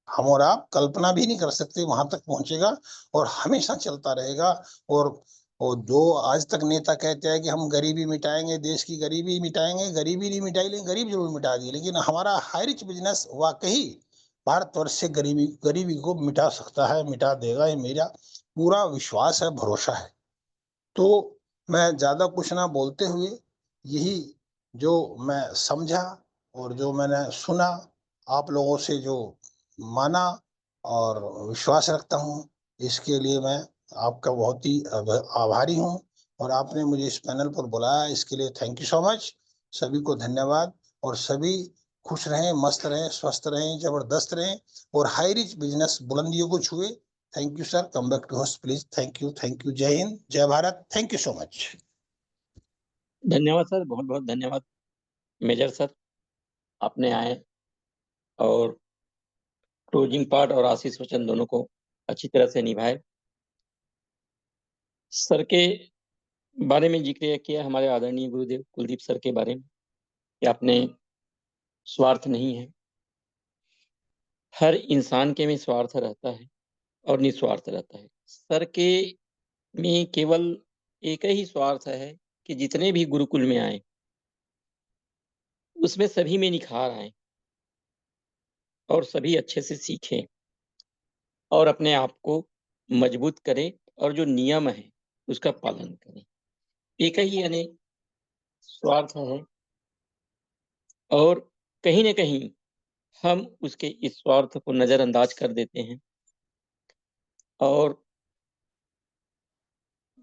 हम और आप कल्पना भी नहीं कर सकते, वहां तक पहुंचेगा और हमेशा चलता रहेगा। और जो आज तक नेता कहते हैं कि हम गरीबी मिटाएंगे, देश की गरीबी मिटाएंगे, गरीबी नहीं मिटाई लेकिन गरीब जरूर मिटा दी, लेकिन हमारा हाईरिच बिजनेस वाकई भारतवर्ष से गरीबी गरीबी को मिटा सकता है, मिटा देगा, ये मेरा पूरा विश्वास है, भरोसा है। तो मैं ज्यादा कुछ ना बोलते हुए यही जो मैं समझा और जो मैंने सुना, आप लोगों से जो माना और विश्वास रखता हूँ, इसके लिए मैं आपका बहुत ही आभारी हूँ। और आपने मुझे इस पैनल पर बुलाया, इसके लिए थैंक यू सो मच। सभी को धन्यवाद, और सभी खुश रहें, मस्त रहें, स्वस्थ रहें, जबरदस्त रहें, और हाई रिच बिजनेस बुलंदियों को छुए। Thank you sir, come back to host please. Thank you. जय हिंद, जय Bharat. Thank you so much. धन्यवाद सर, बहुत बहुत धन्यवाद मेजर सर। आपने आए और क्लोजिंग पार्ट और आशीष वचन दोनों को अच्छी तरह से निभाए। सर के बारे में जिक्र किया हमारे आदरणीय गुरुदेव कुलदीप सर के बारे में कि आपने स्वार्थ नहीं है, हर इंसान के में स्वार्थ रहता है और निस्वार्थ रहता है। सर के में केवल एक ही स्वार्थ है कि जितने भी गुरुकुल में आए उसमें सभी में निखार आए और सभी अच्छे से सीखें और अपने आप को मजबूत करें और जो नियम है उसका पालन करें। एक ही यानी स्वार्थ है, और कहीं ना कहीं हम उसके इस स्वार्थ को नजरअंदाज कर देते हैं, और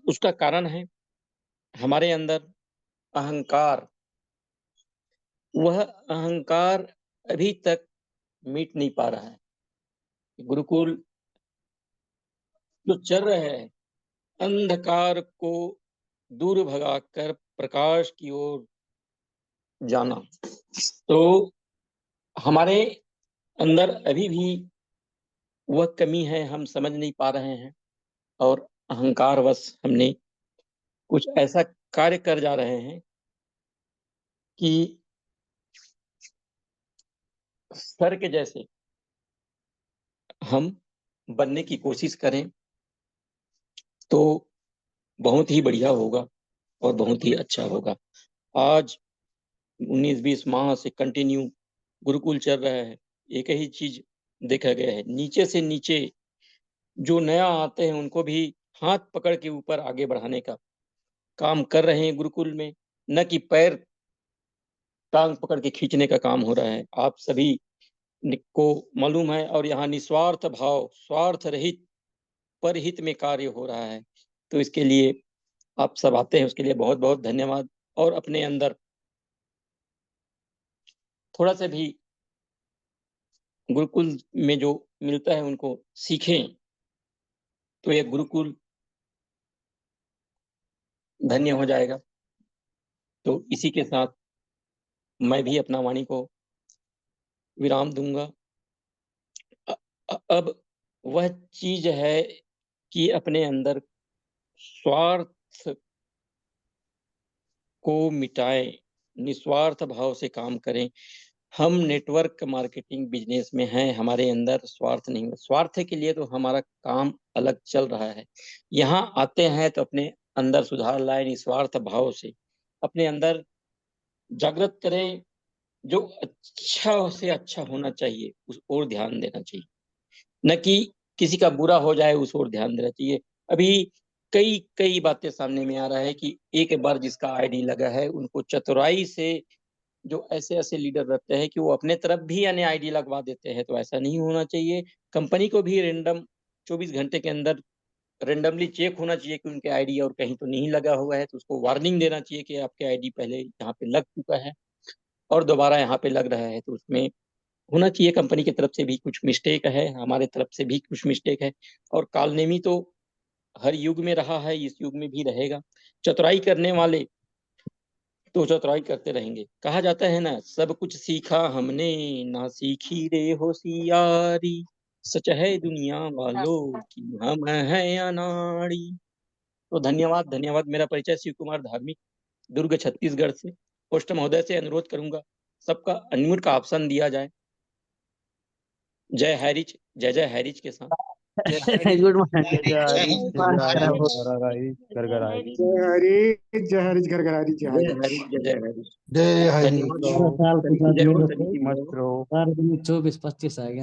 उसका कारण है हमारे अंदर अहंकार। वह अहंकार अभी तक मिट नहीं पा रहा है। गुरुकुल जो चल रहे हैं, अंधकार को दूर भगाकर प्रकाश की ओर जाना, तो हमारे अंदर अभी भी वह कमी है, हम समझ नहीं पा रहे हैं, और अहंकारवश हमने कुछ ऐसा कार्य कर जा रहे हैं कि सर के जैसे हम बनने की कोशिश करें तो बहुत ही बढ़िया होगा और बहुत ही अच्छा होगा। आज 19-20 माह से कंटिन्यू गुरुकुल चल रहा है, एक ही चीज देखा गया है, नीचे से नीचे जो नया आते हैं उनको भी हाथ पकड़ के ऊपर आगे बढ़ाने का काम कर रहे हैं गुरुकुल में, न कि पैर टांग पकड़ के खींचने का काम हो रहा है। आप सभी को मालूम है, और यहाँ निस्वार्थ भाव, स्वार्थ रहित परहित में कार्य हो रहा है। तो इसके लिए आप सब आते हैं, उसके लिए बहुत बहुत धन्यवाद। और अपने अंदर थोड़ा सा भी गुरुकुल में जो मिलता है उनको सीखें, तो ये गुरुकुल धन्य हो जाएगा। तो इसी के साथ मैं भी अपना वाणी को विराम दूंगा। अब वह चीज है कि अपने अंदर स्वार्थ को मिटाएं निस्वार्थ भाव से काम करें। हम नेटवर्क मार्केटिंग बिजनेस में हैं, हमारे अंदर स्वार्थ नहीं है। स्वार्थ के लिए तो हमारा काम अलग चल रहा है। यहाँ आते हैं तो अपने अंदर सुधार लाए, निस्वार्थ भाव से अपने अंदर जागृत करें। जो अच्छा से अच्छा होना चाहिए उस ओर ध्यान देना चाहिए, न कि किसी का बुरा हो जाए उस ओर ध्यान देना चाहिए। अभी कई कई बातें सामने में आ रहा है कि एक बार जिसका आईडी लगा है उनको चतुराई से जो ऐसे ऐसे लीडर रहते हैं कि वो अपने तरफ भी अन्य आईडी लगवा देते हैं। तो ऐसा नहीं होना चाहिए। कंपनी को भी रेंडम 24 घंटे के अंदर रेंडमली चेक होना चाहिए कि उनके आईडी और कहीं तो नहीं लगा हुआ है। तो उसको वार्निंग देना चाहिए कि आपके आईडी पहले यहाँ पे लग चुका है और दोबारा यहाँ पे लग रहा है। तो उसमें होना चाहिए कंपनी की तरफ से भी कुछ मिस्टेक है, हमारे तरफ से भी कुछ मिस्टेक है। और कालनेमी तो हर युग में रहा है, इस युग में भी रहेगा। चतुराई करने वाले तो चतुराई करते रहेंगे। कहा जाता है ना, सब कुछ सीखा हमने ना सीखी रे होशियारी, सच है दुनिया वालों की हम हैं अनाड़ी। तो धन्यवाद धन्यवाद। मेरा परिचय शिव कुमार धार्मिक, दुर्ग छत्तीसगढ़ से। पोस्ट महोदय से अनुरोध करूंगा सबका अनम्यूट का ऑप्शन दिया जाए। जय हैरिच, जय जय हैरिच के साथ। Good morning. जय हरी जय हरी घर घर हरी जय जय हरी। हैरिच, जय जय हैरिच। जय हरि। धन्यवाद। सभी की जय हो, सभी की मस्त रहो। 24-25 आ गया।